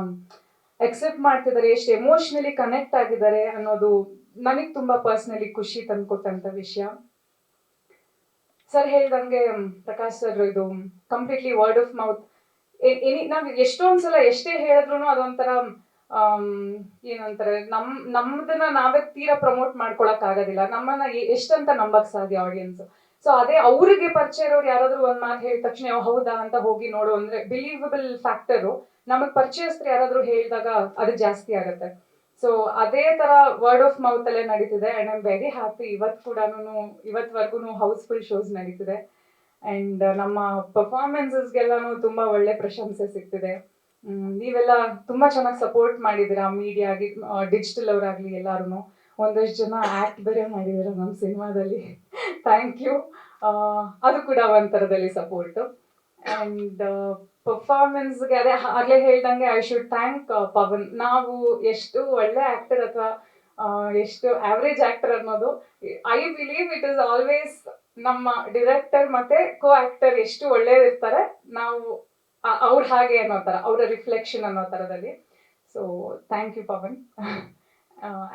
ಎಕ್ಸೆಪ್ಟ್ ಮಾಡ್ತಿದ್ದಾರೆ, ಎಷ್ಟು ಎಮೋಷ್ನಲಿ ಕನೆಕ್ಟ್ ಆಗಿದ್ದಾರೆ ಅನ್ನೋದು ನನಗೆ ತುಂಬ ಪರ್ಸ್ನಲಿ ಖುಷಿ ತಂದ್ಕೊಟ್ಟಂಥ ವಿಷಯ. ಸರ್ ಹೇಳ್ದಂಗೆ, ಪ್ರಕಾಶ್ ಸರ್, ಇದು ಕಂಪ್ಲೀಟ್ಲಿ ವರ್ಡ್ ಆಫ್ ಮೌತ್. ನಾವು ಎಷ್ಟೊಂದ್ಸಲ ಎಷ್ಟೇ ಹೇಳಿದ್ರು ಅದೊಂಥರ ಏನಂತಾರೆ ನಮ್ದನ್ನ ನಾವೇ ತೀರಾ ಪ್ರಮೋಟ್ ಮಾಡ್ಕೊಳಕ್ ಆಗೋದಿಲ್ಲ, ನಮ್ಮನ್ನ ಎಷ್ಟಂತ ನಂಬಕ್ ಸಾಧ್ಯ ಆಡಿಯನ್ಸ್. ಸೊ ಅದೇ ಅವ್ರಿಗೆ ಪರಿಚಯ ಇರೋರು ಯಾರಾದ್ರೂ ಒಂದ್ ಮಾತು ಹೇಳಿದ ತಕ್ಷಣ ಹೌದಾ ಅಂತ ಹೋಗಿ ನೋಡು ಅಂದ್ರೆ ಬಿಲೀವಬಲ್ ಫ್ಯಾಕ್ಟರು. ನಮಗ್ ಪರಿಚಯಸ್ಥರು ಯಾರಾದ್ರೂ ಹೇಳಿದಾಗ ಅದು ಜಾಸ್ತಿ ಆಗುತ್ತೆ. ಸೊ ಅದೇ ತರ ವರ್ಡ್ ಆಫ್ ಮೌತ್ ಅಲ್ಲೇ ನಡೀತಿದೆ. And I am very happy. ಇವತ್ವರೆಗೂ ಹೌಸ್ಫುಲ್ ಶೋಸ್ ನಡೀತಿದೆ. ಅಂಡ್ ನಮ್ಮ ಪರ್ಫಾರ್ಮೆನ್ಸಸ್ಗೆಲ್ಲಾನು ತುಂಬಾ ಒಳ್ಳೆ ಪ್ರಶಂಸೆ ಸಿಗ್ತಿದೆ. ನೀವೆಲ್ಲ ತುಂಬಾ ಚೆನ್ನಾಗಿ ಸಪೋರ್ಟ್ ಮಾಡಿದಿರಾ, ಮೀಡಿಯಾ ಆಗಿ, ಡಿಜಿಟಲ್ ಅವರಾಗ್ಲಿ ಎಲ್ಲಾರು. ಒಂದಷ್ಟು ಜನ ಆಕ್ಟ್ ಬೇರೆ ಮಾಡಿದಿರ ನಮ್ಮ ಸಿನಿಮಾದಲ್ಲಿ. Thank you. ಅದು ಕೂಡ ಒಂಥರದಲ್ಲಿ ಸಪೋರ್ಟ್. ಅಂಡ್ ಪರ್ಫಾರ್ಮೆನ್ಸ್ಗೆ ಅದೇ ಆಗ್ಲೇ ಹೇಳ್ದಂಗೆ ಐ ಶುಡ್ ಥ್ಯಾಂಕ್ ಪವನ್. ನಾವು ಎಷ್ಟು ಒಳ್ಳೆ ಆಕ್ಟರ್ ಅಥವಾ ಎಷ್ಟು ಆವ್ರೇಜ್ ಆಕ್ಟರ್ ಅನ್ನೋದು, I believe it is always ನಮ್ಮ ಡಿರೆಕ್ಟರ್ ಮತ್ತೆ ಕೋ ಆಕ್ಟರ್ ಎಷ್ಟು ಒಳ್ಳೇದಿರ್ತಾರೆ, ನಾವು ಅವ್ರ ಹಾಗೆ ಅನ್ನೋ ತರ, ಅವರ ರಿಫ್ಲೆಕ್ಷನ್ ಅನ್ನೋ ತರದಲ್ಲಿ. So thank you Pavan.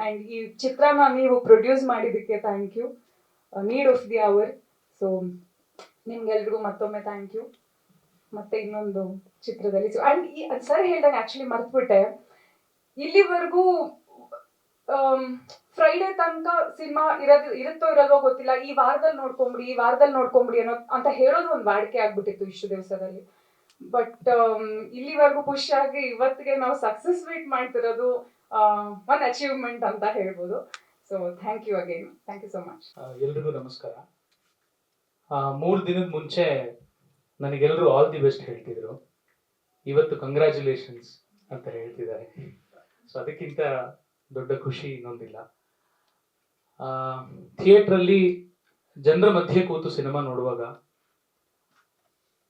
And ಈ ಚಿತ್ರನ ನೀವು ಪ್ರೊಡ್ಯೂಸ್ ಮಾಡಿದ್ದಕ್ಕೆ thank you. Need of the hour. So ನಿಮ್ಗೆಲ್ರಿಗೂ ಮತ್ತೊಮ್ಮೆ ಥ್ಯಾಂಕ್ ಯು. ಮತ್ತೆ ಇನ್ನೊಂದು ಚಿತ್ರದಲ್ಲಿ ಅಂಡ್ ಸರ್ ಹೇಳ್ದಂಗೆ ಆಕ್ಚುಲಿ ಮರ್ತ್ಬಿಟ್ಟೆ, ಇಲ್ಲಿವರೆಗೂ ಫ್ರೈಡೇ ತನಕ ಸಿನಿಮಾ ಇರುತ್ತೋ ಇರಲ್ವೋ ಗೊತ್ತಿಲ್ಲ, ಈ ವಾರದಲ್ಲಿ ನೋಡ್ಕೊಂಬಿಡಿ ಅಂತ ಹೇಳೋದು ಒಂದು ವಾಡಿಕೆ ಆಗ್ಬಿಟ್ಟಿತ್ತು ಇಷ್ಟು ದಿವಸದಲ್ಲಿ. ಬಟ್ ಇಲ್ಲಿವರೆಗೂ ಖುಷಿಯಾಗಿ ಇವತ್ತಿಗೆ ನಾವು ಸಕ್ಸಸ್ ಮೀಟ್ ಮಾಡ್ತಿರೋದು ಒಂದು ಅಚೀವ್ಮೆಂಟ್ ಅಂತ ಹೇಳ್ಬೋದು. So thank you again. Thank you so much. ಎಲ್ರಿಗೂ ನಮಸ್ಕಾರ. 3 ದಿನದ ಮುಂಚೆ ನನಗೆಲ್ಲರೂ ಆಲ್ ದಿ ಬೆಸ್ಟ್ ಹೇಳ್ತಿದ್ರು, ಇವತ್ತು ಕಂಗ್ರ್ಯಾಚುಲೇಷನ್ಸ್ ಅಂತ ಹೇಳ್ತಿದ್ದಾರೆ. ಸೊ ಅದಕ್ಕಿಂತ ದೊಡ್ಡ ಖುಷಿ ಇನ್ನೊಂದಿಲ್ಲ. ಥಿಯೇಟ್ರಲ್ಲಿ ಜನರ ಮಧ್ಯೆ ಕೂತು ಸಿನಿಮಾ ನೋಡುವಾಗ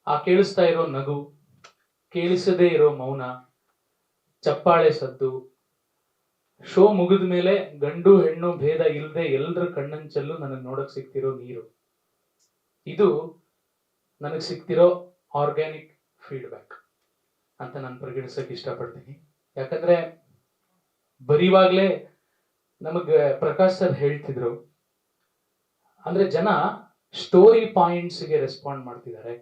ಆ ಕೇಳಿಸ್ತಾ ಇರೋ ನಗು, ಕೇಳಿಸದೇ ಇರೋ ಮೌನ, ಚಪ್ಪಾಳೆ ಸದ್ದು, ಶೋ ಮುಗಿದ ಮೇಲೆ ಗಂಡು ಹೆಣ್ಣು ಭೇದ ಇಲ್ಲದೆ ಎಲ್ಲರ ಕಣ್ಣಂಚಲ್ಲೂ ನನಗೆ ನೋಡಕ್ ಸಿಗ್ತಿರೋ ನೀರು, ಇದು ನನಗೆ ಸಿಗ್ತಿರೋ ಆರ್ಗ್ಯಾನಿಕ್ ಫೀಡ್ಬ್ಯಾಕ್ ಅಂತ ನಾನು ಪರಿಗಣಿಸಕ್ಕೆ ಇಷ್ಟಪಡ್ತೀನಿ. ಯಾಕಂದ್ರೆ ಬರೀವಾಗ್ಲೇ ನಮಗೆ ಪ್ರಕಾಶ್ ಸರ್ ಹೇಳ್ತಿದ್ರು, ಅಂದ್ರೆ ಜನ ಸ್ಟೋರಿ ಪಾಯಿಂಟ್ಸ್ಗೆ ರೆಸ್ಪಾಂಡ್ ಮಾಡ್ತಿದ್ದಾರೆ,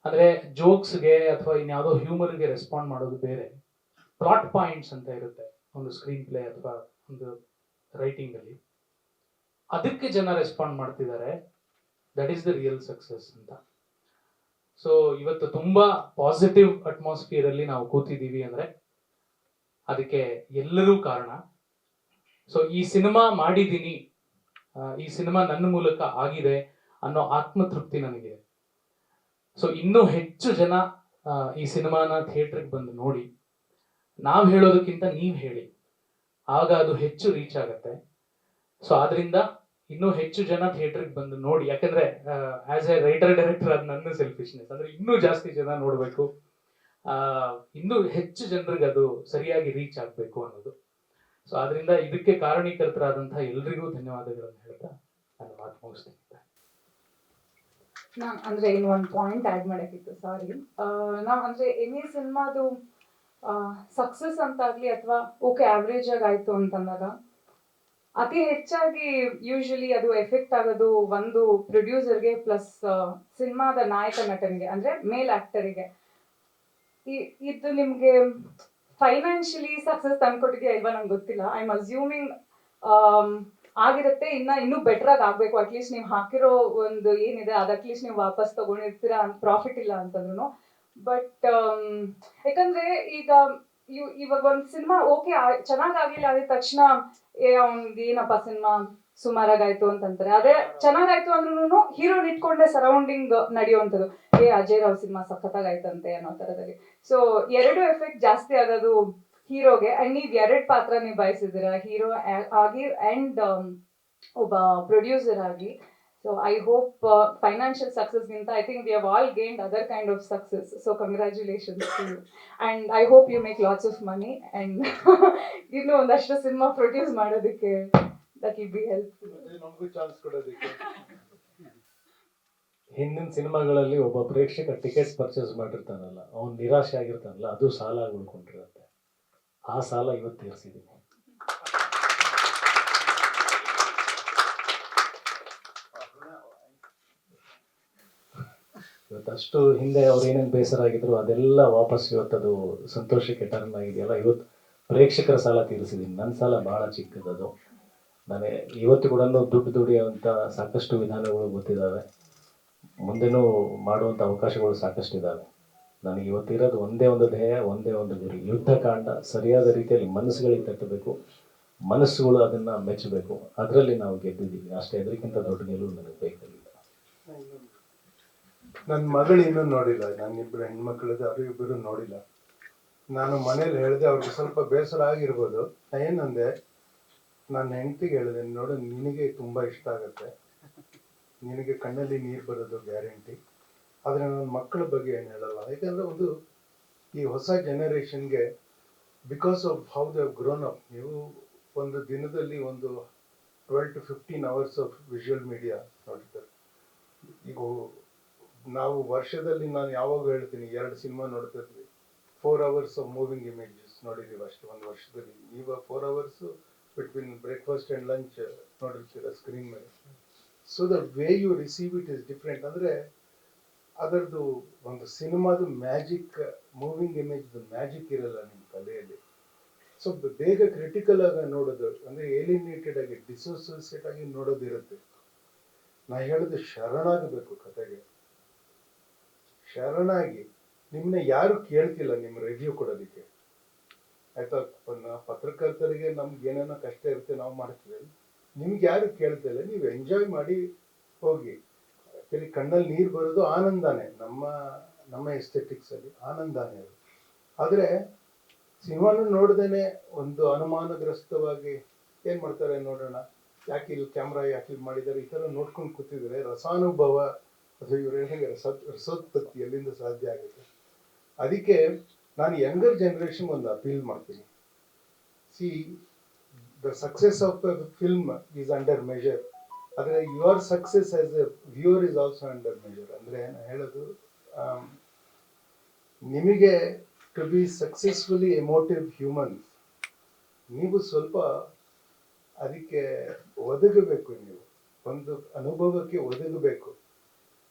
ಅಂದ್ರೆ ಜೋಕ್ಸ್ಗೆ ಅಥವಾ ಇನ್ಯಾವುದೋ ಹ್ಯೂಮರ್ಗೆ ರೆಸ್ಪಾಂಡ್ ಮಾಡೋದು ಬೇರೆ. ಪ್ಲಾಟ್ ಪಾಯಿಂಟ್ಸ್ ಅಂತ ಇರುತ್ತೆ ಒಂದು ಸ್ಕ್ರೀನ್ ಪ್ಲೇ ಅಥವಾ ಒಂದು ರೈಟಿಂಗ್ ಅಲ್ಲಿ, ಅದಕ್ಕೆ ಜನ ರೆಸ್ಪಾಂಡ್ ಮಾಡ್ತಿದ್ದಾರೆ. That is the real success ಅಂತ. ಸೊ ಇವತ್ತು ತುಂಬಾ ಪಾಸಿಟಿವ್ ಅಟ್ಮಾಸ್ಫಿಯರ್ ಅಲ್ಲಿ ನಾವು ಕೂತಿದ್ದೀವಿ ಅಂದ್ರೆ ಅದಕ್ಕೆ ಎಲ್ಲರೂ ಕಾರಣ. ಸೊ ಈ ಸಿನಿಮಾ ಮಾಡಿದ್ದೀನಿ, ಈ ಸಿನಿಮಾ ನನ್ನ ಮೂಲಕ ಆಗಿದೆ ಅನ್ನೋ ಆತ್ಮತೃಪ್ತಿ ನನಗಿದೆ. ಸೊ ಇನ್ನೂ ಹೆಚ್ಚು ಜನ ಈ ಸಿನಿಮಾನ ಥಿಯೇಟರ್ಗೆ ಬಂದು ನೋಡಿ, ನಾವು ಹೇಳೋದಕ್ಕಿಂತ ನೀವು ಹೇಳಿ, ಆಗ ಅದು ಹೆಚ್ಚು ರೀಚ್ ಆಗತ್ತೆ. ಸೊ ಆದ್ರಿಂದ ಇನ್ನೂ ಹೆಚ್ಚು ಜನ ಥಿಯೇಟರ್ಗೆ ಬಂದು ನೋಡಿ. ಯಾಕಂದ್ರೆ ಆಸ್ ಎ ರೈಟರ್ ಡೈರೆಕ್ಟರ್ ಅದು ನನ್ನ ಸೆಲ್ಫಿಶ್ನೆಸ್, ಅಂದ್ರೆ ಇನ್ನೂ ಜಾಸ್ತಿ ಜನ ನೋಡ್ಬೇಕು, ಇನ್ನೂ ಹೆಚ್ಚು ಜನರಿಗೆ ಅದು ಸರಿಯಾಗಿ ರೀಚ್ ಆಗ್ಬೇಕು ಅನ್ನೋದು. ಸೊ ಆದ್ರಿಂದ ಇದಕ್ಕೆ ಕಾರಣೀಕರ್ತರಾದಂತಹ ಎಲ್ರಿಗೂ ಧನ್ಯವಾದಗಳನ್ನು ಹೇಳ್ತಾ ನನ್ನ ಮಾತು ಮುಗಿಸ್ತೀನಿ. ನಾನು ಅಂದ್ರೆ ಇನ್ನು ಒಂದು ಪಾಯಿಂಟ್ ಆಡ್ ಮಾಡಕ್ಕಿತ್ತು, ಸಾರಿ. ನಾವು ಅಂದ್ರೆ ಎನಿ ಸಿನಿಮಾದು ಸಕ್ಸಸ್ ಅಂತಾಗ್ಲಿ ಅಥವಾ ಓಕೆ ಆವ್ರೇಜ್ ಆಗಿ ಆಯ್ತು ಅಂತಂದಾಗ ಅತಿ ಹೆಚ್ಚಾಗಿ ಯೂಶಲಿ ಅದು ಎಫೆಕ್ಟ್ ಆಗೋದು ಒಂದು ಪ್ರೊಡ್ಯೂಸರ್ಗೆ ಪ್ಲಸ್ ಸಿನಿಮಾದ ನಾಯಕ ನಟನಿಗೆ, ಅಂದ್ರೆ ಮೇಲ್ ಆಕ್ಟರಿಗೆ. ಇದು ನಿಮ್ಗೆ ಫೈನಾನ್ಷಿಯಲಿ ಸಕ್ಸಸ್ ತಂದ್ಕೊಟ್ಟಿದ್ಯಾ ಇಲ್ವಾ ನಂಗೆ ಗೊತ್ತಿಲ್ಲ. ಐ ಆಮ್ ಅಸ್ಯೂಮಿಂಗ್ ಆಗಿರುತ್ತೆ. ಇನ್ನೂ ಬೆಟರ್ ಆಗಿ ಆಗ್ಬೇಕು. ಅಟ್ಲೀಸ್ಟ್ ನೀವು ಹಾಕಿರೋ ಒಂದು ಏನಿದೆ ಅದು ಅಟ್ಲೀಸ್ಟ್ ನೀವು ವಾಪಸ್ ತಗೊಂಡಿರ್ತೀರಾ, ಪ್ರಾಫಿಟ್ ಇಲ್ಲ ಅಂತಂದ್ರು. ಬಟ್ ಯಾಕಂದ್ರೆ ಈಗ ಇವಾಗ ಒಂದು ಸಿನಿಮಾ ಓಕೆ ಚೆನ್ನಾಗಾಗ್ಲಿಲ್ಲ ಅಂದ ತಕ್ಷಣ ಅವ್ನಿಗೆ ಏನಪ್ಪ ಸಿನಿಮಾ ಸುಮಾರಾಗಾಯ್ತು ಅಂತಂತಾರೆ. ಅದೇ ಚೆನ್ನಾಗಾಯ್ತು ಅಂದ್ರೂ ಹೀರೋನ್ ಇಟ್ಕೊಂಡೆ ಸರೌಂಡಿಂಗ್ ನಡೆಯುವಂಥದ್ದು, ಅಜಯ್ ರಾವ್ ಸಿನಿಮಾ ಸಖತ್ತಾಗಾಯ್ತಂತೆ ಅನ್ನೋ ತರದಲ್ಲಿ. ಸೊ ಎರಡು ಎಫೆಕ್ಟ್ ಜಾಸ್ತಿ ಆಗೋದು ಹೀರೋಗೆ. ಅಂಡ್ ನೀವ್ 2 ಪಾತ್ರ ನಿಭಾಯಿಸಿದಿರ, ಹೀರೋ ಆಗಿ ಅಂಡ್ ಒಬ್ಬ ಪ್ರೊಡ್ಯೂಸರ್ ಆಗಿ. ಸೊ ಐ ಹೋಪ್ ಫೈನಾನ್ಷಿಯಲ್ ಸಕ್ಸಸ್ಗಿಂತ I think we have all gained other kind of success. So congratulations to you and I hope you make lots of money and ಇನ್ನು ಒಂದಷ್ಟು cinema produce ಮಾಡೋದಕ್ಕೆ that will be helpful. ನಮಗೂ chance ಕೊಡೋದಕ್ಕೆ. ಹಿಂದಿನ ಸಿನಿಮಾಗಳಲ್ಲಿ ಒಬ್ಬ ಪ್ರೇಕ್ಷಕ ಟಿಕೆಟ್ಸ್ ಪರ್ಚೇಸ್ ಮಾಡಿರ್ತಾನಲ್ಲ, ಅವ್ನು ನಿರಾಶೆ ಆಗಿರ್ತಾನಲ್ಲ, ಅದು ಸಾಲ ಉಳ್ಕೊಂಡಿರುತ್ತೆ. ಆ ಸಾಲ ಇವತ್ತು ತೀರಿಸಿದ್ದೀನಿ. ಇವತ್ತಷ್ಟು ಹಿಂದೆ ಅವ್ರು ಏನೇನು ಬೇಸರ ಆಗಿದ್ರು ಅದೆಲ್ಲ ವಾಪಸ್ ಇವತ್ತದು ಸಂತೋಷಕ್ಕೆ ಟರ್ನ್ ಆಗಿದೆಯಲ್ಲ. ಇವತ್ತು ಪ್ರೇಕ್ಷಕರ ಸಾಲ ತೀರಿಸಿದ್ದೀನಿ. ನನ್ನ ಸಾಲ ಭಾಳ ಚಿಕ್ಕದದು. ನಾನು ಇವತ್ತು ಕೂಡ ದುಡ್ಡು ದುಡಿಯುವಂಥ ಸಾಕಷ್ಟು ವಿಧಾನಗಳು ಗೊತ್ತಿದ್ದಾವೆ, ಮುಂದೆನೂ ಮಾಡುವಂಥ ಅವಕಾಶಗಳು ಸಾಕಷ್ಟಿದ್ದಾವೆ. ನನಗೆ ಇವತ್ತಿರೋದು ಒಂದೇ ಒಂದು ಧ್ಯೇಯ, ಒಂದೇ ಒಂದು ಗುರಿ, ಯುದ್ಧಕಾಂಡ ಸರಿಯಾದ ರೀತಿಯಲ್ಲಿ ಮನಸ್ಸುಗಳಿಗೆ ತಟ್ಟಬೇಕು, ಮನಸ್ಸುಗಳು ಅದನ್ನು ಮೆಚ್ಚಬೇಕು. ಅದರಲ್ಲಿ ನಾವು ಗೆದ್ದಿದ್ದೀವಿ ಅಷ್ಟೇ. ಅದಕ್ಕಿಂತ ದೊಡ್ಡ ಗೆಲುವು ನನಗೆ ಬೇಕಾಗಿಲ್ಲ. ನನ್ನ ಮಗಳು ಇನ್ನೂ ನೋಡಿಲ್ಲ, ನನ್ನಿಬ್ಬರು ಹೆಣ್ಮಕ್ಳಿದೆ, ಅವರಿಬ್ಬರು ನೋಡಿಲ್ಲ. ನಾನು ಮನೇಲಿ ಹೇಳಿದೆ, ಅವ್ರಿಗೆ ಸ್ವಲ್ಪ ಬೇಸರ ಆಗಿರ್ಬೋದು. ಏನಂದೆ, ನನ್ನ ಹೆಂಡತಿಗೆ ಹೇಳಿದೆ, ನೋಡು ನಿನಗೆ ತುಂಬ ಇಷ್ಟ ಆಗುತ್ತೆ, ನಿನಗೆ ಕಣ್ಣಲ್ಲಿ ನೀರು ಬರೋದು ಗ್ಯಾರಂಟಿ. ಆದರೆ ನನ್ನ ಮಕ್ಕಳ ಬಗ್ಗೆ ಏನು ಹೇಳಲ್ಲ. ಯಾಕಂದರೆ ಒಂದು ಈ ಹೊಸ ಜನರೇಷನ್ಗೆ because of how they have grown up, ನೀವು ಒಂದು ದಿನದಲ್ಲಿ ಒಂದು 12 to 15 hours of visual media ನೋಡ್ತಾರೆ. ಈಗ ನಾವು ವರ್ಷದಲ್ಲಿ ನಾನು ಯಾವಾಗ ಹೇಳ್ತೀನಿ 2 ಸಿನಿಮಾ ನೋಡ್ತಿದ್ವಿ, 4 hours ಆಫ್ ಮೂವಿಂಗ್ ಇಮೇಜಸ್ ನೋಡಿದ್ದೀವಿ ಅಷ್ಟು ಒಂದು ವರ್ಷದಲ್ಲಿ. ನೀವು 4 hours between breakfast and lunch ನೋಡಿರ್ತೀರ ಸ್ಕ್ರೀನ್ ಮೇಲೆ. So the way you receive it is different. ಅಂದರೆ ಅದರದ್ದು ಒಂದು ಸಿನಿಮಾದು ಮ್ಯಾಜಿಕ್, ಮೂವಿಂಗ್ ಇಮೇಜ್ದು ಮ್ಯಾಜಿಕ್ ಇರಲ್ಲ ನಿಮ್ಮ ತಲೆಯಲ್ಲಿ. ಸೊ ಬೇಗ ಕ್ರಿಟಿಕಲ್ ಆಗಿ ನೋಡೋದು, ಅಂದರೆ ಏಲಿನೇಟೆಡ್ ಆಗಿ ಡಿಸೋಸಿಯೇಟ್ ಆಗಿ ನೋಡೋದಿರುತ್ತೆ. ನಾ ಹೇಳೋದು ಶರಣಾಗಬೇಕು ಕತೆಗೆ, ಶರಣಾಗಿ. ನಿಮ್ಮನ್ನ ಯಾರು ಕೇಳ್ತಿಲ್ಲ ನಿಮ್ಮ ರಿವ್ಯೂ ಕೊಡೋದಕ್ಕೆ, ಆಯ್ತಾ? ಪತ್ರಕರ್ತರಿಗೆ ನಮ್ಗೆ ಏನೇನೋ ಕಷ್ಟ ಇರುತ್ತೆ, ನಾವು ಮಾಡ್ತೀವಿ. ನಿಮ್ಗೆ ಯಾರು ಕೇಳ್ತಿಲ್ಲ, ನೀವು ಎಂಜಾಯ್ ಮಾಡಿ ಹೋಗಿ. ಆ್ಯಕ್ಚುಲಿ ಕಣ್ಣಲ್ಲಿ ನೀರು ಬರೋದು ಆನಂದನೇ, ನಮ್ಮ ಎಸ್ಥೆಟಿಕ್ಸಲ್ಲಿ ಆನಂದನೇ ಅದು. ಆದರೆ ಸಿನಿಮಾನು ನೋಡ್ದೇನೆ ಒಂದು ಅನುಮಾನಗ್ರಸ್ತವಾಗಿ ಏನು ಮಾಡ್ತಾರೆ ನೋಡೋಣ, ಯಾಕೆ ಇಲ್ಲಿ ಕ್ಯಾಮ್ರಾ ಯಾಕೆ ಇಲ್ಲಿ ಮಾಡಿದ್ದಾರೆ, ಈ ಥರ ನೋಡ್ಕೊಂಡು ಕೂತಿದ್ರೆ ರಸಾನುಭವ ಅಥವಾ ಇವ್ರು ಹೇಗೆ ರಸೋತ್ಪತ್ತಿ ಎಲ್ಲಿಂದ ಸಾಧ್ಯ ಆಗುತ್ತೆ? ಅದಕ್ಕೆ ನಾನು ಯಂಗರ್ ಜನರೇಷನ್ ಒಂದು ಅಪೀಲ್ ಮಾಡ್ತೀನಿ. See, the success of the film is under measure, ಆದರೆ your success as a viewer is also under measure. ಅಂದರೆ ನಾನು ಹೇಳೋದು, ನಿಮಗೆ to be successfully emotive humans, ನೀವು ಸ್ವಲ್ಪ ಅದಕ್ಕೆ ಒದಗಬೇಕು, ನೀವು ಒಂದು ಅನುಭವಕ್ಕೆ ಒದಗಬೇಕು.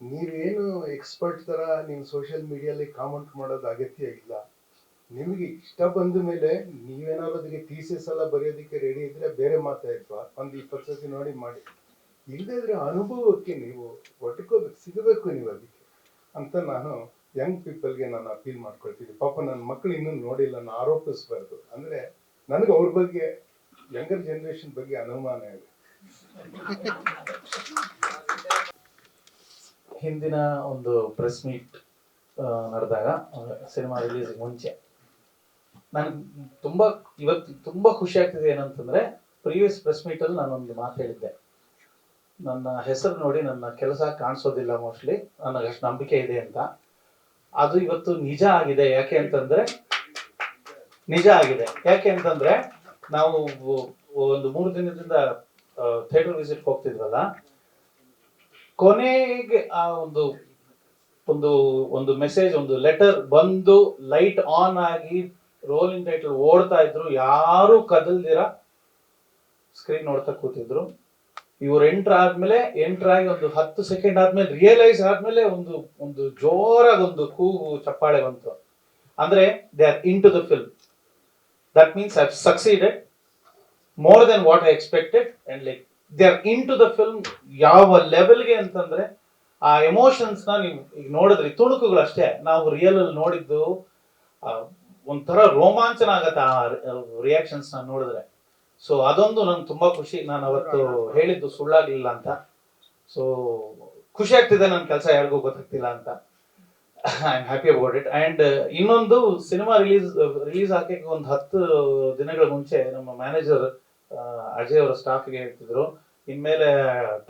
ನೀವೇನು ಎಕ್ಸ್ಪರ್ಟ್ ಥರ ನೀವು ಸೋಷಿಯಲ್ ಮೀಡಿಯಲ್ಲಿ ಕಾಮೆಂಟ್ ಮಾಡೋದು ಅಗತ್ಯ ಇಲ್ಲ. ನಿಮಗೆ ಇಷ್ಟ ಬಂದ ಮೇಲೆ ನೀವೇನಾದ್ರು ಅದಕ್ಕೆ ಥೀಸಿಸ್ ಎಲ್ಲ ಬರೆಯೋದಕ್ಕೆ ರೆಡಿ ಇದ್ದರೆ ಬೇರೆ ಮಾತಾಡ್ವಾ, ಒಂದು 20 ಸತಿ ನೋಡಿ ಮಾಡಿ. ಇಲ್ಲದಿದ್ರೆ ಅನುಭವಕ್ಕೆ ನೀವು ಒಟ್ಕೋಬೇಕು, ಸಿಗಬೇಕು ನೀವು ಅದಕ್ಕೆ ಅಂತ ನಾನು ಯಂಗ್ ಪೀಪಲ್ಗೆ ನಾನು ಅಪೀಲ್ ಮಾಡ್ಕೊಳ್ತೀನಿ. ಪಾಪ ನನ್ನ ಮಕ್ಕಳು ಇನ್ನೂ ನೋಡಿಲ್ಲ, ನಾನು ಆರೋಪಿಸಬಾರ್ದು. ಅಂದರೆ ನನಗೆ ಅವ್ರ ಬಗ್ಗೆ, ಯಂಗರ್ ಜನರೇಷನ್ ಬಗ್ಗೆ ಅನುಮಾನ ಇದೆ. ಹಿಂದಿನ ಒಂದು ಪ್ರೆಸ್ ಮೀಟ್ ನಡೆದಾಗ, ಸಿನಿಮಾ ರಿಲೀಸ್ ಮುಂಚೆ, ನನಗೆ ಇವತ್ತು ತುಂಬ ಖುಷಿ ಆಗ್ತಿದೆ. ಏನಂತಂದರೆ, ಪ್ರೀವಿಯಸ್ ಪ್ರೆಸ್ ಮೀಟಲ್ಲಿ ನಾನೊಂದು ಮಾತು ಹೇಳಿದ್ದೆ, ನನ್ನ ಹೆಸರು ನೋಡಿ ನನ್ನ ಕೆಲಸ ಕಾಣಿಸೋದಿಲ್ಲ ಮೋಸ್ಟ್ಲಿ, ನನಗೆ ಅಷ್ಟು ನಂಬಿಕೆ ಇದೆ ಅಂತ. ಅದು ಇವತ್ತು ನಿಜ ಆಗಿದೆ. ಯಾಕೆ ಅಂತಂದರೆ ನಾವು ಒಂದು 3 ದಿನದಿಂದ ಥಿಯೇಟರ್ ವಿಸಿಟ್ ಹೋಗ್ತಿದ್ವಲ್ಲ, ಕೊನೆಗೆ ಆ ಒಂದು ಮೆಸೇಜ್, ಒಂದು ಲೆಟರ್ ಬಂದು ಲೈಟ್ ಆನ್ ಆಗಿ ರೋಲಿಂಗ್ ಟೈಟಲ್ ಓಡ್ತಾ ಇದ್ರು, ಯಾರು ಕದಲ್ದಿರ ಸ್ಕ್ರೀನ್ ನೋಡ್ತಾ ಕೂತಿದ್ರು. ಇವ್ರು ಎಂಟರ್ ಆಗಿ ಒಂದು 10 ಸೆಕೆಂಡ್ ಆದ್ಮೇಲೆ ರಿಯಲೈಸ್ ಆದ್ಮೇಲೆ ಒಂದು ಜೋರಾಗಿ ಒಂದು ಕೂಗು, ಚಪ್ಪಾಳೆ ಬಂತು. ಅಂದ್ರೆ they are into the film. That means I have succeeded more than what I expected, and like they are into the film. ಯಾವ ಲೆವೆಲ್ಗೆ ಅಂತಂದ್ರೆ, ಆ ಎಮೋಷನ್ಸ್ ನ ನೀವು ಈಗ ನೋಡಿದ್ರಿ, ತುಣುಕುಗಳು ಅಷ್ಟೇ. ನಾವು ರಿಯಲ್ ಅಲ್ಲಿ ನೋಡಿದ್ದು ಒಂಥರ ರೋಮಾಂಚನ ಆಗತ್ತೆ ಆ ರಿಯಾಕ್ಷನ್ಸ್ ನ ನೋಡಿದ್ರೆ. ಸೊ ಅದೊಂದು ನಂಗೆ ತುಂಬಾ ಖುಷಿ. ನಾನು ಅವತ್ತು ಹೇಳಿದ್ದು ಸುಳ್ಳಾಗ್ಲಿಲ್ಲ ಅಂತ. ಸೊ ಖುಷಿ ಆಗ್ತಿದೆ, ನನ್ನ ಕೆಲಸ ಯಾರಿಗೂ ಗೊತ್ತಾಗ್ತಿಲ್ಲ ಅಂತ. I am happy about it. And ಇನ್ನೊಂದು, ಸಿನಿಮಾ ರಿಲೀಸ್ ಹಾಕಕ್ಕೆ ಒಂದು 10 ದಿನಗಳ ಮುಂಚೆ ನಮ್ಮ ಮ್ಯಾನೇಜರ್ ಅಜಯ್ ಅವರ ಸ್ಟಾಫ್ಗೆ ಹೇಳ್ತಿದ್ರು, ಇನ್ಮೇಲೆ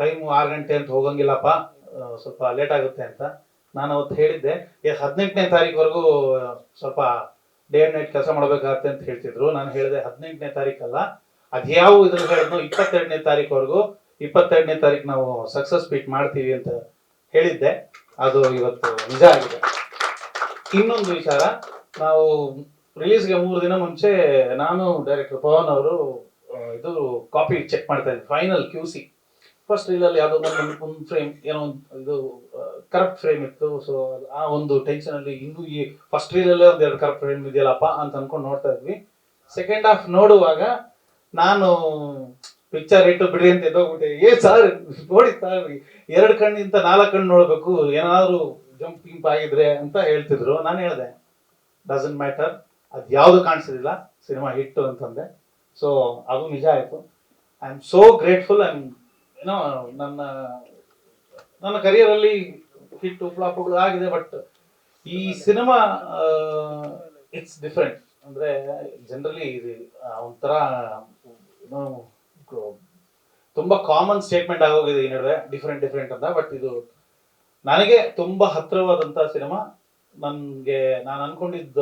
ಟೈಮ್ 6 ಗಂಟೆ ಅಂತ ಹೋಗಂಗಿಲ್ಲಪ್ಪ, ಸ್ವಲ್ಪ ಲೇಟ್ ಆಗುತ್ತೆ ಅಂತ. ನಾನು ಅವತ್ತು ಹೇಳಿದ್ದೆ, 18ನೇ ತಾರೀಕುವರೆಗೂ ಸ್ವಲ್ಪ ಡೇ ಅಂಡ್ ನೈಟ್ ಕೆಲಸ ಮಾಡಬೇಕಾಗತ್ತೆ ಅಂತ ಹೇಳ್ತಿದ್ರು. ನಾನು ಹೇಳಿದೆ 18ನೇ ತಾರೀಕಲ್ಲ, ಅದ್ಯಾವ ಇದ್ರಲ್ಲಿ ಹೇಳಿದ್ನೋ 22ನೇ ತಾರೀಕುವರೆಗೂ, 22ನೇ ತಾರೀಕು ನಾವು ಸಕ್ಸಸ್ ಮೀಟ್ ಮಾಡ್ತೀವಿ ಅಂತ ಹೇಳಿದ್ದೆ. ಅದು ಇವತ್ತು ನಿಜ ಆಗಿದೆ. ಇನ್ನೊಂದು ವಿಚಾರ, ನಾವು ರಿಲೀಸ್ಗೆ 3 ದಿನ ಮುಂಚೆ ನಾನು ಡೈರೆಕ್ಟರ್ ಪವನ್ ಅವರು ಇದು ಕಾಪಿ ಚೆಕ್ ಮಾಡ್ತಾ ಇದ್ವಿ, ಫೈನಲ್ QC. ಫಸ್ಟ್ ರೀಲಲ್ಲಿ ಯಾವುದೋ ಒಂದು ಫ್ರೇಮ್, ಏನೋ ಇದು ಕರಪ್ಟ್ ಫ್ರೇಮ್ ಇತ್ತು. ಸೊ ಆ ಒಂದು ಟೆನ್ಷನ್ ಅಲ್ಲಿ ಇನ್ನೂ ಈ ಫಸ್ಟ್ ರೀಲಲ್ಲೇ 1-2 ಕರಪ್ಟ್ ಫ್ರೇಮ್ ಇದೆಯಲ್ಲಪ್ಪ ಅಂತ ಅನ್ಕೊಂಡು ನೋಡ್ತಾ ಇದ್ವಿ. ಸೆಕೆಂಡ್ ಹಾಫ್ ನೋಡುವಾಗ ನಾನು ಪಿಕ್ಚರ್ ಇಟ್ಟು ಬಿಡಿ ಅಂತ ಎದ್ದೋಗ್ಬಿಟ್ಟೆ. ಸರ್ ನೋಡಿ ಸರ್, 2 ಕಣ್ಣಿಂದ 4 ಕಣ್ಣು ನೋಡ್ಬೇಕು, ಏನಾದ್ರು ಜಂಪಿಂಗ್ ಆಗಿದ್ರೆ ಅಂತ ಹೇಳ್ತಿದ್ರು. ನಾನು ಹೇಳ್ದೆ ಡಸಂಟ್ ಮ್ಯಾಟರ್, ಅದು ಯಾವುದು ಕಾಣಿಸೋದಿಲ್ಲ, ಸಿನಿಮಾ ಹಿಟ್ಟು ಅಂತಂದೆ. ಸೊ ಅದು ನಿಜ ಆಯ್ತು. I am so grateful. ಏನೋ ನನ್ನ ಕರಿಯರಲ್ಲಿ ಹಿಟ್ಟು ಫ್ಲಾಪ್ಗಳು ಆಗಿದೆ, ಬಟ್ ಈ ಸಿನಿಮಾ ಇಟ್ಸ್ ಡಿಫ್ರೆಂಟ್. ಅಂದ್ರೆ ಜನರಲಿ ಇದು ಒಂಥರ ಏನೋ ತುಂಬಾ ಕಾಮನ್ ಸ್ಟೇಟ್ಮೆಂಟ್ ಆಗೋಗಿದೆ ಈ ನಡುವೆ, ಡಿಫ್ರೆಂಟ್ ಅಂತ. ಬಟ್ ಇದು ನನಗೆ ತುಂಬಾ ಹತ್ತಿರವಾದಂತ ಸಿನಿಮಾ. ನನ್ಗೆ ನಾನು ಅನ್ಕೊಂಡಿದ್ದ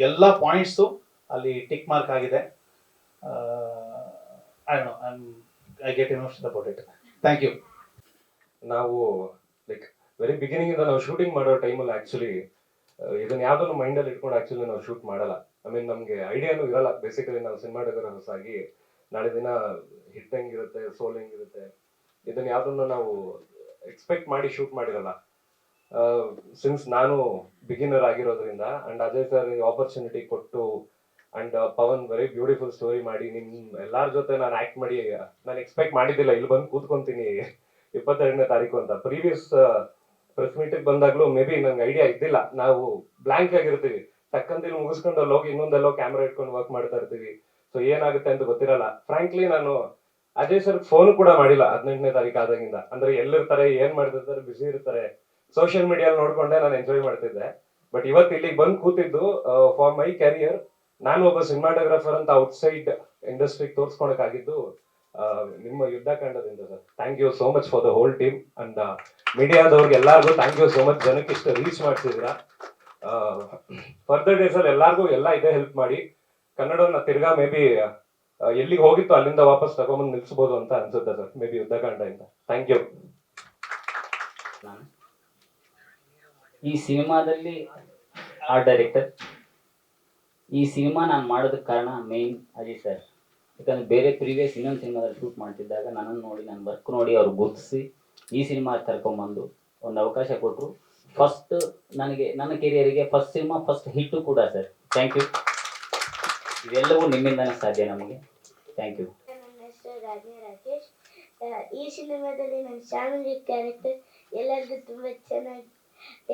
ಎಲ್ಲ ಪಾಯಿಂಟ್ಸು ಅಲ್ಲಿ ಟಿಕ್ ಮಾರ್ಕ್ ಆಗಿದೆ. I get emotional about it. Thank you. ನಾವು ಲೈಕ್ ವೆರಿ ಬಿಗಿನಿಂಗ್ ಇಂದ ನಾವು ಶೂಟಿಂಗ್ ಮಾಡೋ ಟೈಮಲ್ಲಿ ಆಕ್ಚುಲಿ ಇದನ್ನ ಯಾವ್ದನ್ನು ಮೈಂಡಲ್ಲಿ ಇಟ್ಕೊಂಡು ಆಕ್ಚುಲಿ ನಾವು ಶೂಟ್ ಮಾಡಲ್ಲ. ಐ ಮೀನ್ ನಮಗೆ ಐಡಿಯಾನು ಇರಲ್ಲ. ಬೇಸಿಕಲಿ ನಾವು ಸಿನಿಮಾಟೋಗ್ರಾಫರ್ಸ್ ಆಗಿ ನಾಳೆ ದಿನ ಹಿಟ್ ಹೆಂಗಿರುತ್ತೆ, ಸೋಲ್ ಹೆಂಗಿರುತ್ತೆ, ಇದನ್ನ ಯಾವ್ದನ್ನು ನಾವು ಎಕ್ಸ್ಪೆಕ್ಟ್ ಮಾಡಿ ಶೂಟ್ ಮಾಡಿರಲ್ಲ. ಸಿನ್ಸ್ ನಾನು ಬಿಗಿನರ್ ಆಗಿರೋದ್ರಿಂದ ಅಂಡ್ ಅಜಯ್ ಸರ್ ಆಪರ್ಚುನಿಟಿ ಕೊಟ್ಟು and Pavan very beautiful story ಮಾಡಿ ನಿಮ್ ಎಲ್ಲಾರ ಜೊತೆ ನಾನು ಆಕ್ಟ್ ಮಾಡಿ ನಾನು ಎಕ್ಸ್ಪೆಕ್ಟ್ ಮಾಡಿದ್ದಿಲ್ಲ ಇಲ್ಲಿ ಬಂದು ಕೂತ್ಕೊಂತೀನಿ 22ನೇ ತಾರೀಕು ಅಂತ. ಪ್ರೀವಿಯಸ್ ಪ್ರೆಸ್ ಮೀಟಿಗೆ ಬಂದಾಗ್ಲೂ ಮೇ ಬಿ ನಂಗೆ ಐಡಿಯಾ ಇದ್ದಿಲ್ಲ. ನಾವು ಬ್ಲಾಂಕ್ ಆಗಿರ್ತೀವಿ, ಟಕ್ಕಂತ ಇಲ್ಲಿ ಮುಗಿಸ್ಕೊಂಡು ಅಲ್ಲಿ ಹೋಗಿ ಇನ್ನೊಂದೆಲ್ಲೋ ಕ್ಯಾಮ್ರಾ ಇಟ್ಕೊಂಡು ವರ್ಕ್ ಮಾಡ್ತಾ ಇರ್ತೀವಿ. ಸೊ ಏನಾಗುತ್ತೆ ಅಂತ ಗೊತ್ತಿರಲ್ಲ. ಫ್ರಾಂಕ್ಲಿ ನಾನು ಅಜಯ್ ಸರ್ ಫೋನ್ ಕೂಡ ಮಾಡಿಲ್ಲ 18ನೇ ತಾರೀಕು ಆದಾಗಿಂದ. ಅಂದ್ರೆ ಎಲ್ಲಿರ್ತಾರೆ, ಏನ್ ಮಾಡ್ತಿರ್ತಾರೆ, ಬಿಸಿ ಇರ್ತಾರೆ, ಸೋಷಿಯಲ್ ಮೀಡಿಯಲ್ಲಿ ನೋಡ್ಕೊಂಡೆ ನಾನು ಎಂಜಾಯ್ ಮಾಡ್ತಿದ್ದೆ. ಬಟ್ ಇವತ್ತು ಇಲ್ಲಿಗೆ ಬಂದು ಕೂತಿದ್ದು ಫಾರ್ ಮೈ ಕ್ಯಾರಿಯರ್, ನಾನು ಒಬ್ಬ ಸಿನಿಮಾಟೋಗ್ರಾಫರ್ ಅಂತ ಔಟ್ಸೈಡ್ ಇಂಡಸ್ಟ್ರಿಗೆ ತೋರಿಸ್ಕೊಳಕ್ಕಾಗಿದ್ದು ನಿಮ್ಮ ಯುದ್ಧಕಾಂಡದಿಂದ sir. Thank you so much for the whole team and ಮೀಡಿಯಾದವ್ರಿಗೆ ಎಲ್ಲರಿಗೂ ಥ್ಯಾಂಕ್ ಯು ಸೋ ಮಚ್. ಜನಕ್ಕೆ ಇಷ್ಟು ರೀಚ್ ಮಾಡ್ತಿದ್ದೀರಾ. ಫರ್ದರ್ ಡೇಸ್ ಅಲ್ಲಿ ಎಲ್ಲರಿಗೂ ಎಲ್ಲ ಇದೇ ಹೆಲ್ಪ್ ಮಾಡಿ ಕನ್ನಡನ ತಿರ್ಗಾ ಮೇ ಬಿ ಎಲ್ಲಿಗೆ ಹೋಗಿತ್ತು ಅಲ್ಲಿಂದ ವಾಪಸ್ ತಗೊಂಬಂದು ನಿಲ್ಸ್ಬೋದು ಅಂತ ಅನ್ಸುತ್ತೆ ಸರ್, ಮೇ ಬಿ ಯುದ್ಧಕಾಂಡ ಇಂದ. Thank you. ಈ ಸಿನಿಮಾದಲ್ಲಿ ಆರ್ಟ್ ಡೈರೆಕ್ಟರ್. ಈ ಸಿನಿಮಾ ನಾನು ಮಾಡೋದಕ್ಕೆ ಕಾರಣ ಮೇನ್ ಅಜಯ್ ಸರ್. ಯಾಕಂದ್ರೆ ಬೇರೆ ಪ್ರೀವಿಯಸ್ ಇನ್ನೊಂದು ಸಿನಿಮಾದಲ್ಲಿ ಶೂಟ್ ಮಾಡ್ತಿದ್ದಾಗ ನನ್ನನ್ನು ನೋಡಿ, ನನ್ನ ವರ್ಕ್ ನೋಡಿ ಅವ್ರು ಗುರುತಿಸಿ ಈ ಸಿನಿಮಾ ಕರ್ಕೊಂಬಂದು ಒಂದು ಅವಕಾಶ ಕೊಟ್ಟರು. ಫಸ್ಟ್ ನನಗೆ ನನ್ನ ಕೆರಿಯರಿಗೆ ಫಸ್ಟ್ ಸಿನಿಮಾ, ಫಸ್ಟ್ ಹಿಟ್ಟು ಕೂಡ ಸರ್. Thank you. ಇವೆಲ್ಲವೂ ನಿಮ್ಮಿಂದನೇ ಸಾಧ್ಯ ನಮಗೆ. Thank you. ನನ್ನ ಹೆಸರು ರಾಜೇಶ್. ಈ ಸಿನಿಮಾದಲ್ಲಿ ನನ್ನ ಫ್ಯಾಮಿಲಿ ಕ್ಯಾರೆಕ್ಟರ್ ಎಲ್ಲರಿಗೂ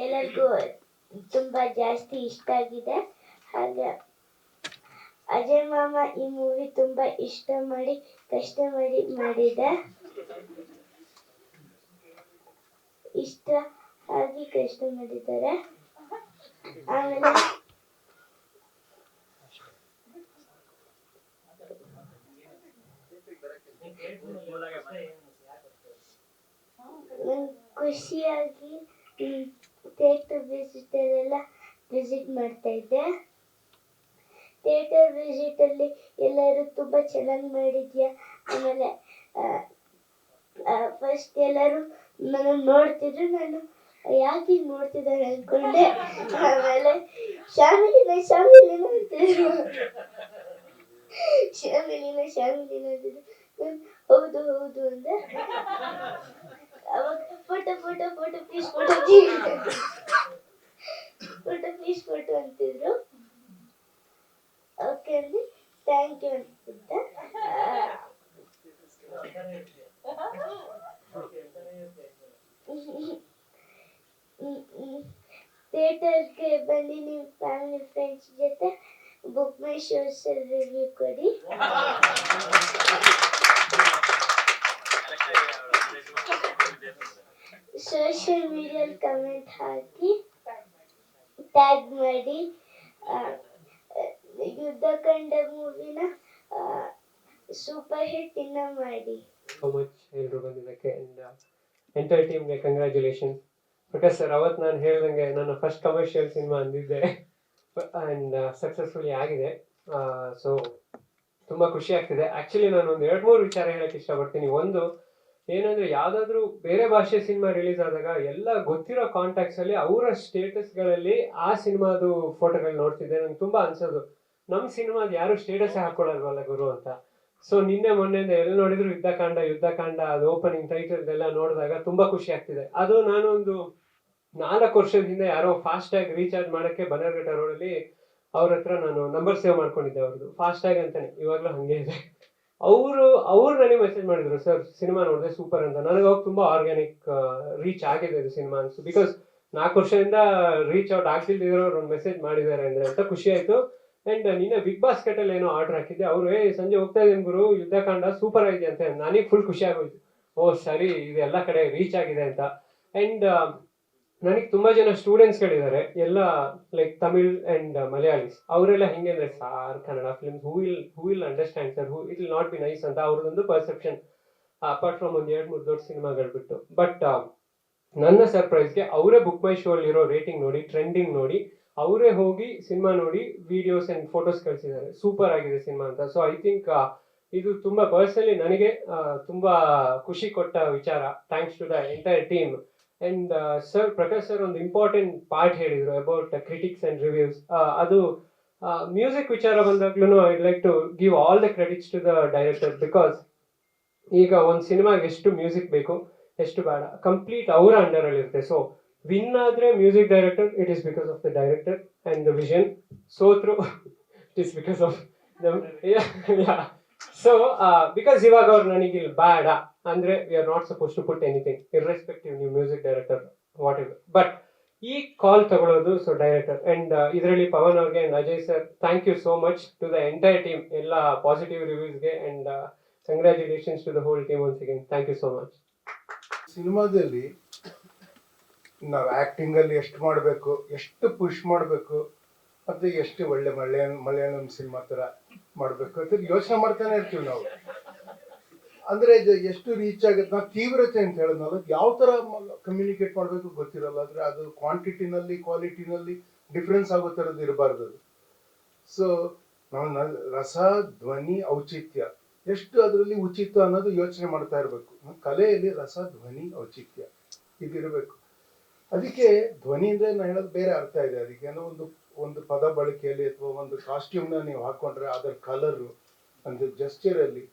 ಎಲ್ಲರಿಗೂ ತುಂಬ ಜಾಸ್ತಿ ಇಷ್ಟ ಆಗಿದೆ. ಹಾಗೆ ಅಜಯ್ ಮಾಮ ಈ ಮೂವಿ ತುಂಬ ಇಷ್ಟ ಮಾಡಿ ಕಷ್ಟ ಮಾಡಿದೆ. ಇಷ್ಟ ಆಗಿ ಕಷ್ಟ ಮಾಡಿದ್ದಾರೆ. ಆಮೇಲೆ ಖುಷಿಯಾಗಿ ಥಿಯೇಟರ್ ವಿಸಿಟ್ ಮಾಡ್ತಾ ಇದ್ದೆ. ಥಿಯೇಟರ್ ವಿಸಿಟಲ್ಲಿ ಎಲ್ಲರೂ ತುಂಬ ಚೆನ್ನಾಗಿ ಮಾಡಿದ್ಯಾ. ಆಮೇಲೆ ಫಸ್ಟ್ ಎಲ್ಲರೂ ನನ್ನ ನೋಡ್ತಿದ್ರು, ನಾನು ಯಾಕೆ ನೋಡ್ತಿದ್ದಾರೆ ಅಂದ್ಕೊಂಡೆ. ಆಮೇಲೆ ಫ್ಯಾಮಿಲಿನ ಅಂತಿದ್ರು, ಅಂತಿದ್ರು. ಹೌದು ಅಂದೆ. ಅವಾಗ ಫೋಟೋ ಫೋಟೋ ಅಂತಿದ್ರು. ಓಕೆ ಅಂದೆ, ಥ್ಯಾಂಕ್ ಯು ಅಂತಿದ್ದೆ. ಥಿಯೇಟರ್ಗೆ ಬನ್ನಿ ನಿಮ್ಮ ಫ್ಯಾಮಿಲಿ ಫ್ರೆಂಡ್ಸ್ ಜೊತೆ. ಬುಕ್ ಮೈ ಶೋಸ್ ರಿವ್ಯೂ ಕೊಡಿ. ಸೋಷಿಯಲ್ ಮೀಡಿಯಲ್ಲಿ ಕಮೆಂಟ್ ಹಾಕಿ ಟ್ಯಾಗ್ ಮಾಡಿ. ಯುದ್ಧಕಾಂಡ ಮೂವಿನ ಸೂಪರ್ ಹಿಟ್ ಇನ್ನ ಮಾಡಿ. ಸೋ ಮಚ್ ಎಲ್ಲರೂ ಬಂದಿದ್ದಕ್ಕೆ. ಆ್ಯಂಡ್ ಎಂಟರ್ ಟೀಮ್ಗೆ ಕಂಗ್ರ್ಯಾಚುಲೇಷನ್ಸ್. ಬಿಕಾಸ್ ಸರ್ ಅವತ್ತು ನಾನು ಹೇಳ್ದಂಗೆ ನನ್ನ ಫಸ್ಟ್ ಕಮರ್ಷಿಯಲ್ ಸಿನಿಮಾ ಅಂದಿದ್ದೆ ಆ್ಯಂಡ್ ಸಕ್ಸಸ್ಫುಲಿ ಆಗಿದೆ. ಸೊ ತುಂಬ ಖುಷಿ ಆಗ್ತಿದೆ. ಆ್ಯಕ್ಚುಲಿ ನಾನು ಒಂದು 2-3 ವಿಚಾರ ಹೇಳಕ್ಕೆ ಇಷ್ಟಪಡ್ತೀನಿ. ಒಂದು ಏನಂದರೆ, ಯಾವುದಾದ್ರೂ ಬೇರೆ ಭಾಷೆ ಸಿನಿಮಾ ರಿಲೀಸ್ ಆದಾಗ ಎಲ್ಲ ಗೊತ್ತಿರೋ ಕಾಂಟ್ಯಾಕ್ಟ್ಸಲ್ಲಿ ಅವರ ಸ್ಟೇಟಸ್ಗಳಲ್ಲಿ ಆ ಸಿನಿಮಾದು ಫೋಟೋಗಳು ನೋಡ್ತಿದ್ದೆ. ನಂಗೆ ತುಂಬ ಅನ್ಸೋದು, ನಮ್ಮ ಸಿನಿಮಾದ ಯಾರು ಸ್ಟೇಟಸ್ ಹಾಕೊಳಲ್ವಲ್ಲ ಗುರು ಅಂತ. ಸೊ ನಿನ್ನೆ ಮೊನ್ನೆಯಿಂದ ಎಲ್ಲಿ ನೋಡಿದ್ರು ಯುದ್ಧಕಾಂಡ ಅದು ಓಪನಿಂಗ್ ಟೈಟಲ್ ಎಲ್ಲ ನೋಡಿದಾಗ ತುಂಬ ಖುಷಿ ಆಗ್ತಿದೆ. ಅದು ನಾನು ಒಂದು 4 ವರ್ಷದ ಹಿಂದೆ ಯಾರೋ ಫಾಸ್ಟ್ಯಾಗ್ ರೀಚಾರ್ಜ್ ಮಾಡೋಕ್ಕೆ ಬನ್ನರ್ಘಟ್ಟ ರೋಡಲ್ಲಿ ಅವ್ರ ಹತ್ರ ನಾನು ನಂಬರ್ ಸೇವ್ ಮಾಡ್ಕೊಂಡಿದ್ದೆ ಅವ್ರದ್ದು, ಫಾಸ್ಟಾಗಿ ಅಂತಾನೆ, ಇವಾಗಲೂ ಹಾಗೆ ಇದೆ. ಅವ್ರು ನನಗೆ ಮೆಸೇಜ್ ಮಾಡಿದ್ರು, ಸರ್ ಸಿನಿಮಾ ನೋಡಿದೆ ಸೂಪರ್ ಅಂತ. ನನಗೆ ಅವಾಗ ತುಂಬ ಆರ್ಗ್ಯಾನಿಕ್ ರೀಚ್ ಆಗಿದೆ ಇದು ಸಿನಿಮಾ ಅನ್ಸು. ಬಿಕಾಸ್ 4 ವರ್ಷದಿಂದ ರೀಚ್ ಔಟ್ ಆಗ್ತಿಲ್ದಿರೋರು ಒಂದು ಮೆಸೇಜ್ ಮಾಡಿದ್ದಾರೆ ಅಂದರೆ ಅಂತ ಖುಷಿ ಆಯಿತು. ಆ್ಯಂಡ್ ನಿನ್ನೆ ಬಿಗ್ ಬಾಸ್ಕೆಟಲ್ಲಿ ಏನೋ ಆರ್ಡರ್ ಹಾಕಿದ್ದೆ, ಅವರು ಸಂಜೆ ಹೋಗ್ತಾ ಇದ್ದೀನಿ ಗುರು ಯುದ್ಧಕಾಂಡ ಸೂಪರ್ ಆಗಿದೆ ಅಂತ. ನನಗೆ ಫುಲ್ ಖುಷಿ ಆಗೋಯ್ತು, ಓ ಸರಿ ಇದು ಎಲ್ಲ ಕಡೆ ರೀಚ್ ಆಗಿದೆ ಅಂತ. ಆ್ಯಂಡ್ ನನಗೆ ತುಂಬ ಜನ ಸ್ಟೂಡೆಂಟ್ಸ್ಗಳಿದ್ದಾರೆ, ಎಲ್ಲ ಲೈಕ್ ತಮಿಳ್ ಆ್ಯಂಡ್ ಮಲಯಾಳೀಸ್. ಅವರೆಲ್ಲ ಹೆಂಗೆ ಅಂದರೆ, sir Kannada films who will understand sir, it will not be nice ಅಂತ ಅವ್ರದ್ದೊಂದು ಪರ್ಸೆಪ್ಷನ್, ಅಪಾರ್ಟ್ ಫ್ರಮ್ ಒಂದು 2-3 ದೊಡ್ಡ ಸಿನಿಮಾಗಳು ಬಿಟ್ಟು. ಬಟ್ ನನ್ನ ಸರ್ಪ್ರೈಸ್ಗೆ ಅವರೇ ಬುಕ್ ಮೈ ಶೋ ಅಲ್ಲಿರೋ ರೇಟಿಂಗ್ ನೋಡಿ, ಟ್ರೆಂಡಿಂಗ್ ನೋಡಿ, ಅವರೇ ಹೋಗಿ ಸಿನಿಮಾ ನೋಡಿ ವಿಡಿಯೋಸ್ ಆ್ಯಂಡ್ ಫೋಟೋಸ್ ಕಳಿಸಿದ್ದಾರೆ, ಸೂಪರ್ ಆಗಿದೆ ಸಿನಿಮಾ ಅಂತ. ಸೊ ಐ ಥಿಂಕ್ ಇದು ತುಂಬ ಪರ್ಸನಲಿ ನನಗೆ ತುಂಬ ಖುಷಿ ಕೊಟ್ಟ ವಿಚಾರ. Thanks to the entire team. And sir, Prakash sir ಒಂದು ಇಂಪಾರ್ಟೆಂಟ್ ಪಾರ್ಟ್ ಹೇಳಿದರು ಅಬೌಟ್ ಕ್ರಿಟಿಕ್ಸ್ ಆ್ಯಂಡ್ ರಿವ್ಯೂಸ್. ಅದು ಮ್ಯೂಸಿಕ್ ವಿಚಾರ ಬಂದಾಗ್ಲೂ I like to give all the credits to the director. Because ಈಗ ಒಂದು ಸಿನಿಮಾಗೆ ಎಷ್ಟು ಮ್ಯೂಸಿಕ್ ಬೇಕು, ಎಷ್ಟು ಬೇಡ, ಕಂಪ್ಲೀಟ್ ಅವರ ಅಂಡರಲ್ಲಿ ಇರುತ್ತೆ. ಸೊ ವಿನ್ ಆದರೆ music director, it is because of the director and the vision. ಸೋತ್ರು it is because of so because ಇವಾಗ ಅವ್ರು ನನಗೆ ಇಲ್ಲಿ ಬೇಡ ಅಂದರೆ we are not suppose to put anything irrespective ನೀವು music director whatever. But ಈ ಕಾಲ್ ತಗೊಳ್ಳೋದು ಸೊ ಡೈರೆಕ್ಟರ್. ಆ್ಯಂಡ್ ಇದರಲ್ಲಿ ಪವನ್ ಅವ್ರಿಗೆ and Ajay sir, thank you so much to the entire team, ಎಲ್ಲ ಪಾಸಿಟಿವ್ ರಿವ್ಯೂಸ್ಗೆ. And congratulations to the whole team once again. Thank you so much. ಸಿನಿಮಾದಲ್ಲಿ ನಾವು ಆ್ಯಕ್ಟಿಂಗಲ್ಲಿ ಎಷ್ಟು ಮಾಡಬೇಕು, ಎಷ್ಟು ಪುಷ್ ಮಾಡಬೇಕು, ಮತ್ತು ಎಷ್ಟು ಒಳ್ಳೆ ಮಲಯಾಳಂ ಸಿನಿಮಾ ಥರ ಮಾಡಬೇಕು ಅಂತ ಯೋಚನೆ ಮಾಡ್ತಾನೆ ಇರ್ತೀವಿ ನಾವು. ಅಂದರೆ ಇದು ಎಷ್ಟು ರೀಚ್ ಆಗುತ್ತೆ, ನಾವು ತೀವ್ರತೆ ಅಂತ ಹೇಳೋದಲ್ಲ, ಯಾವ ಥರ ಕಮ್ಯುನಿಕೇಟ್ ಮಾಡಬೇಕು ಗೊತ್ತಿರಲ್ಲ. ಅಂದರೆ ಅದು ಕ್ವಾಂಟಿಟಿನಲ್ಲಿ ಕ್ವಾಲಿಟಿನಲ್ಲಿ ಡಿಫ್ರೆನ್ಸ್ ಆಗೋ ಥರದ್ದು ಇರಬಾರ್ದು ಅದು. ಸೊ ನಾವು ರಸ, ಧ್ವನಿ, ಔಚಿತ್ಯ ಎಷ್ಟು ಅದರಲ್ಲಿ ಉಚಿತ ಅನ್ನೋದು ಯೋಚನೆ ಮಾಡ್ತಾ ಇರಬೇಕು. ಕಲೆಯಲ್ಲಿ ರಸ, ಧ್ವನಿ, ಔಚಿತ್ಯ ಇದಿರಬೇಕು. ಅದಕ್ಕೆ ಧ್ವನಿ ಅಂದರೆ ನಾನು ಹೇಳೋದು ಬೇರೆ ಅರ್ಥ ಇದೆ ಅದಕ್ಕೆ. ಅಂದರೆ ಒಂದು ಪದ ಬಳಕೆಯಲ್ಲಿ ಅಥವಾ ಒಂದು ಕಾಸ್ಟ್ಯೂಮ್ನ ನೀವು ಹಾಕ್ಕೊಂಡ್ರೆ ಅದರ ಕಲರು, ಒಂದು ಜಸ್ಚರಲ್ಲಿ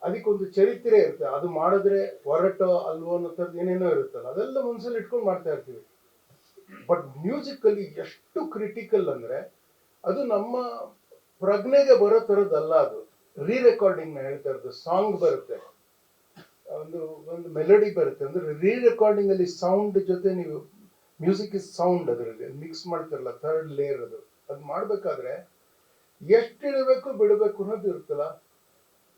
ಅದಕ್ಕೊಂದು ಚರಿತ್ರೆ ಇರುತ್ತೆ. ಅದು ಮಾಡಿದ್ರೆ ಹೊರಟೋ ಅಲ್ವೋ ಅನ್ನೋ ಥರದ್ದು ಏನೇನೋ ಇರುತ್ತಲ್ಲ, ಅದೆಲ್ಲ ಮನಸ್ಸಲ್ಲಿ ಇಟ್ಕೊಂಡು ಮಾಡ್ತಾ ಇರ್ತೀವಿ. ಬಟ್ ಮ್ಯೂಸಿಕಲ್ಲಿ ಎಷ್ಟು ಕ್ರಿಟಿಕಲ್ ಅಂದರೆ ಅದು ನಮ್ಮ ಪ್ರಜ್ಞೆಗೆ ಬರೋ ಥರದ್ದಲ್ಲ. ಅದು ರೆಕಾರ್ಡಿಂಗ್ನ ಹೇಳ್ತಾ ಇರೋದು. ಸಾಂಗ್ ಬರುತ್ತೆ, ಒಂದು ಮೆಲೋಡಿ ಬರುತ್ತೆ, ಅಂದರೆ ರೆಕಾರ್ಡಿಂಗ್ ಅಲ್ಲಿ ಸೌಂಡ್ ಜೊತೆ ನೀವು ಮ್ಯೂಸಿಕ್ ಇಸ್ ಸೌಂಡ್ ಅದರಲ್ಲಿ ಮಿಕ್ಸ್ ಮಾಡ್ತಿರಲ್ಲ, ಥರ್ಡ್ ಲೇಯರ್ ಅದು ಮಾಡಬೇಕಾದ್ರೆ ಎಷ್ಟು ಇಡಬೇಕು ಬಿಡಬೇಕು ಅನ್ನೋದು ಇರುತ್ತಲ್ಲ.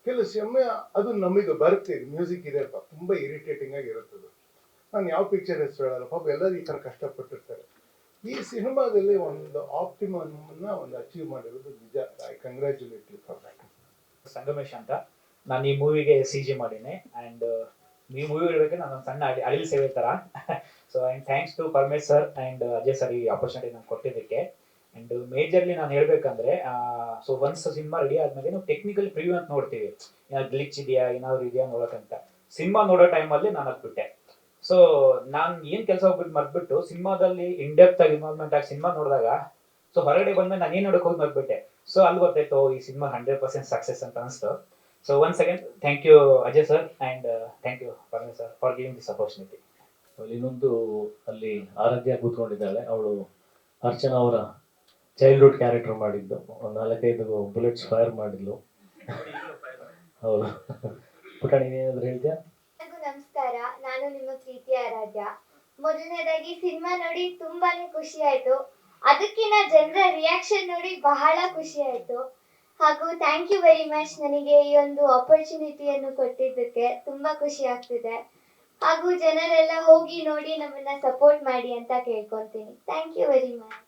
ಕೆಲವು ಸಮಯ ಅದು ನಮಗೆ ಬರುತ್ತೆ. ಮ್ಯೂಸಿಕ್ ಇದೆ ತುಂಬ ಇರಿಟೇಟಿಂಗ್ ಆಗಿ ಇರುತ್ತದೆ. ನಾನು ಯಾವ ಪಿಕ್ಚರ್ ಹೆಸರು ಹೇಳಲ್ಲ, ಪಾಪ ಎಲ್ಲರೂ ಈ ಥರ ಕಷ್ಟಪಟ್ಟಿರ್ತಾರೆ. ಈ ಸಿನಿಮಾದಲ್ಲಿ ಒಂದು ಆಪ್ಟಿಮಮ್ನ ಒಂದು ಅಚೀವ್ ಮಾಡಿರೋದು ನಿಜ. I congratulate you for that. Sangamesh ಅಂತ, ನಾನು ಈ ಮೂವಿಗೆ CG ಮಾಡೀನಿ. ಆ್ಯಂಡ್ ಈ ಮೂವಿ ಇಡಬೇಕು ನಾನು ಒಂದು ಸಣ್ಣ ಅಡಿಲ್ ಸೇವೆ ಥರ. So and thanks to Paramesh sir and Ajay sir ಈ ಆಪರ್ಚುನಿಟಿ ನಾನು ಕೊಟ್ಟಿದ್ದಕ್ಕೆ. ಆ್ಯಂಡ್ ಮೇಜರ್ಲಿ ನಾನು ಹೇಳಬೇಕಂದ್ರೆ, ಸೊ ಒನ್ಸ್ ಸಿನಿಮಾ ರೆಡಿ ಆದಮೇಲೆ ನಾವು ಟೆಕ್ನಿಕಲ್ ಪ್ರಿವ್ಯೂ ಅಂತ ನೋಡ್ತೀವಿ, ಏನಾದ್ರು ಗ್ಲಿಚ್ ಇದೆಯಾ ಏನಾದ್ರು ಇದೆಯಾ ನೋಡೋಕ್ಕಂತ. ಸಿನಿಮಾ ನೋಡೋ ಟೈಮಲ್ಲಿ ನಾನು ಅದ್ಬಿಟ್ಟೆ. ಸೊ ನಾನು ಏನು ಕೆಲಸ ಹೋಗ್ಬಿಟ್ಟು ಮರ್ಬಿಟ್ಟು ಸಿನಿಮಾದಲ್ಲಿ ಇನ್ಡೆಪ್ತ್ ಆಗಿ ಇನ್ವಾಲ್ವ್ಮೆಂಟ್ ಆಗಿ ಸಿನಿಮಾ ನೋಡಿದಾಗ, ಸೊ ಹೊರಗಡೆ ಬಂದ್ಮೇಲೆ ನಾನು ಏನು ನೋಡೋಕೆ ಹೋಗಿ ಮರ್ಬಿಟ್ಟೆ. ಸೊ ಅಲ್ಲಿ ಗೊತ್ತಾಯ್ತು ಈ ಸಿನಿಮಾ 100% ಸಕ್ಸಸ್ ಅಂತ ಅನಿಸ್ತು. So once again thank you Ajay sir and thank you Paramesh sir for giving this opportunity. ಇನ್ನೊಂದು ಅಲ್ಲಿ ಆರಾಧ್ಯ ಕೂತ್ಕೊಂಡಿದ್ದಾಳೆ, ಅವಳು ಅರ್ಚನಾ ಅವರ ಚೈಲ್ಡ್ಹುಡ್ ಕ್ಯಾರೆಕ್ಟರ್ ಮಾಡಿದ್ದು, ಒಂದು 4-5 ಬುಲೆಟ್ಸ್ ಫೈರ್ ಮಾಡಿದ್ಲು. ಹೌದು ಪುಟಾಣಿ, ಏನಾದ್ರು ಹೇಳ್ತೀಯಾ? ನಮಸ್ಕಾರ, ನಾನು ನಿಮ್ಮ ಪ್ರೀತಿಯ ಆರಾಧ್ಯ. ಮೊದಲನೇದಾಗಿ ಸಿನಿಮಾ ನೋಡಿ ತುಂಬಾನೇ ಖುಷಿ ಆಯ್ತು. ಅದಕ್ಕಿಂತ ಜನರ ರಿಯಾಕ್ಷನ್ ನೋಡಿ ಬಹಳ ಖುಷಿ ಆಯ್ತು. ಹಾಗೂ ಥ್ಯಾಂಕ್ ಯು ವೆರಿ ಮಚ್ ನನಗೆ ಈ ಒಂದು ಆಪರ್ಚುನಿಟಿಯನ್ನು ಕೊಟ್ಟಿದ್ದಕ್ಕೆ. ತುಂಬಾ ಖುಷಿ ಆಗ್ತಿದೆ. ಹಾಗೂ ಜನರೆಲ್ಲ ಹೋಗಿ ನೋಡಿ ನಮ್ಮನ್ನ ಸಪೋರ್ಟ್ ಮಾಡಿ ಅಂತ ಕೇಳ್ಕೊತೀನಿ. Thank you very much.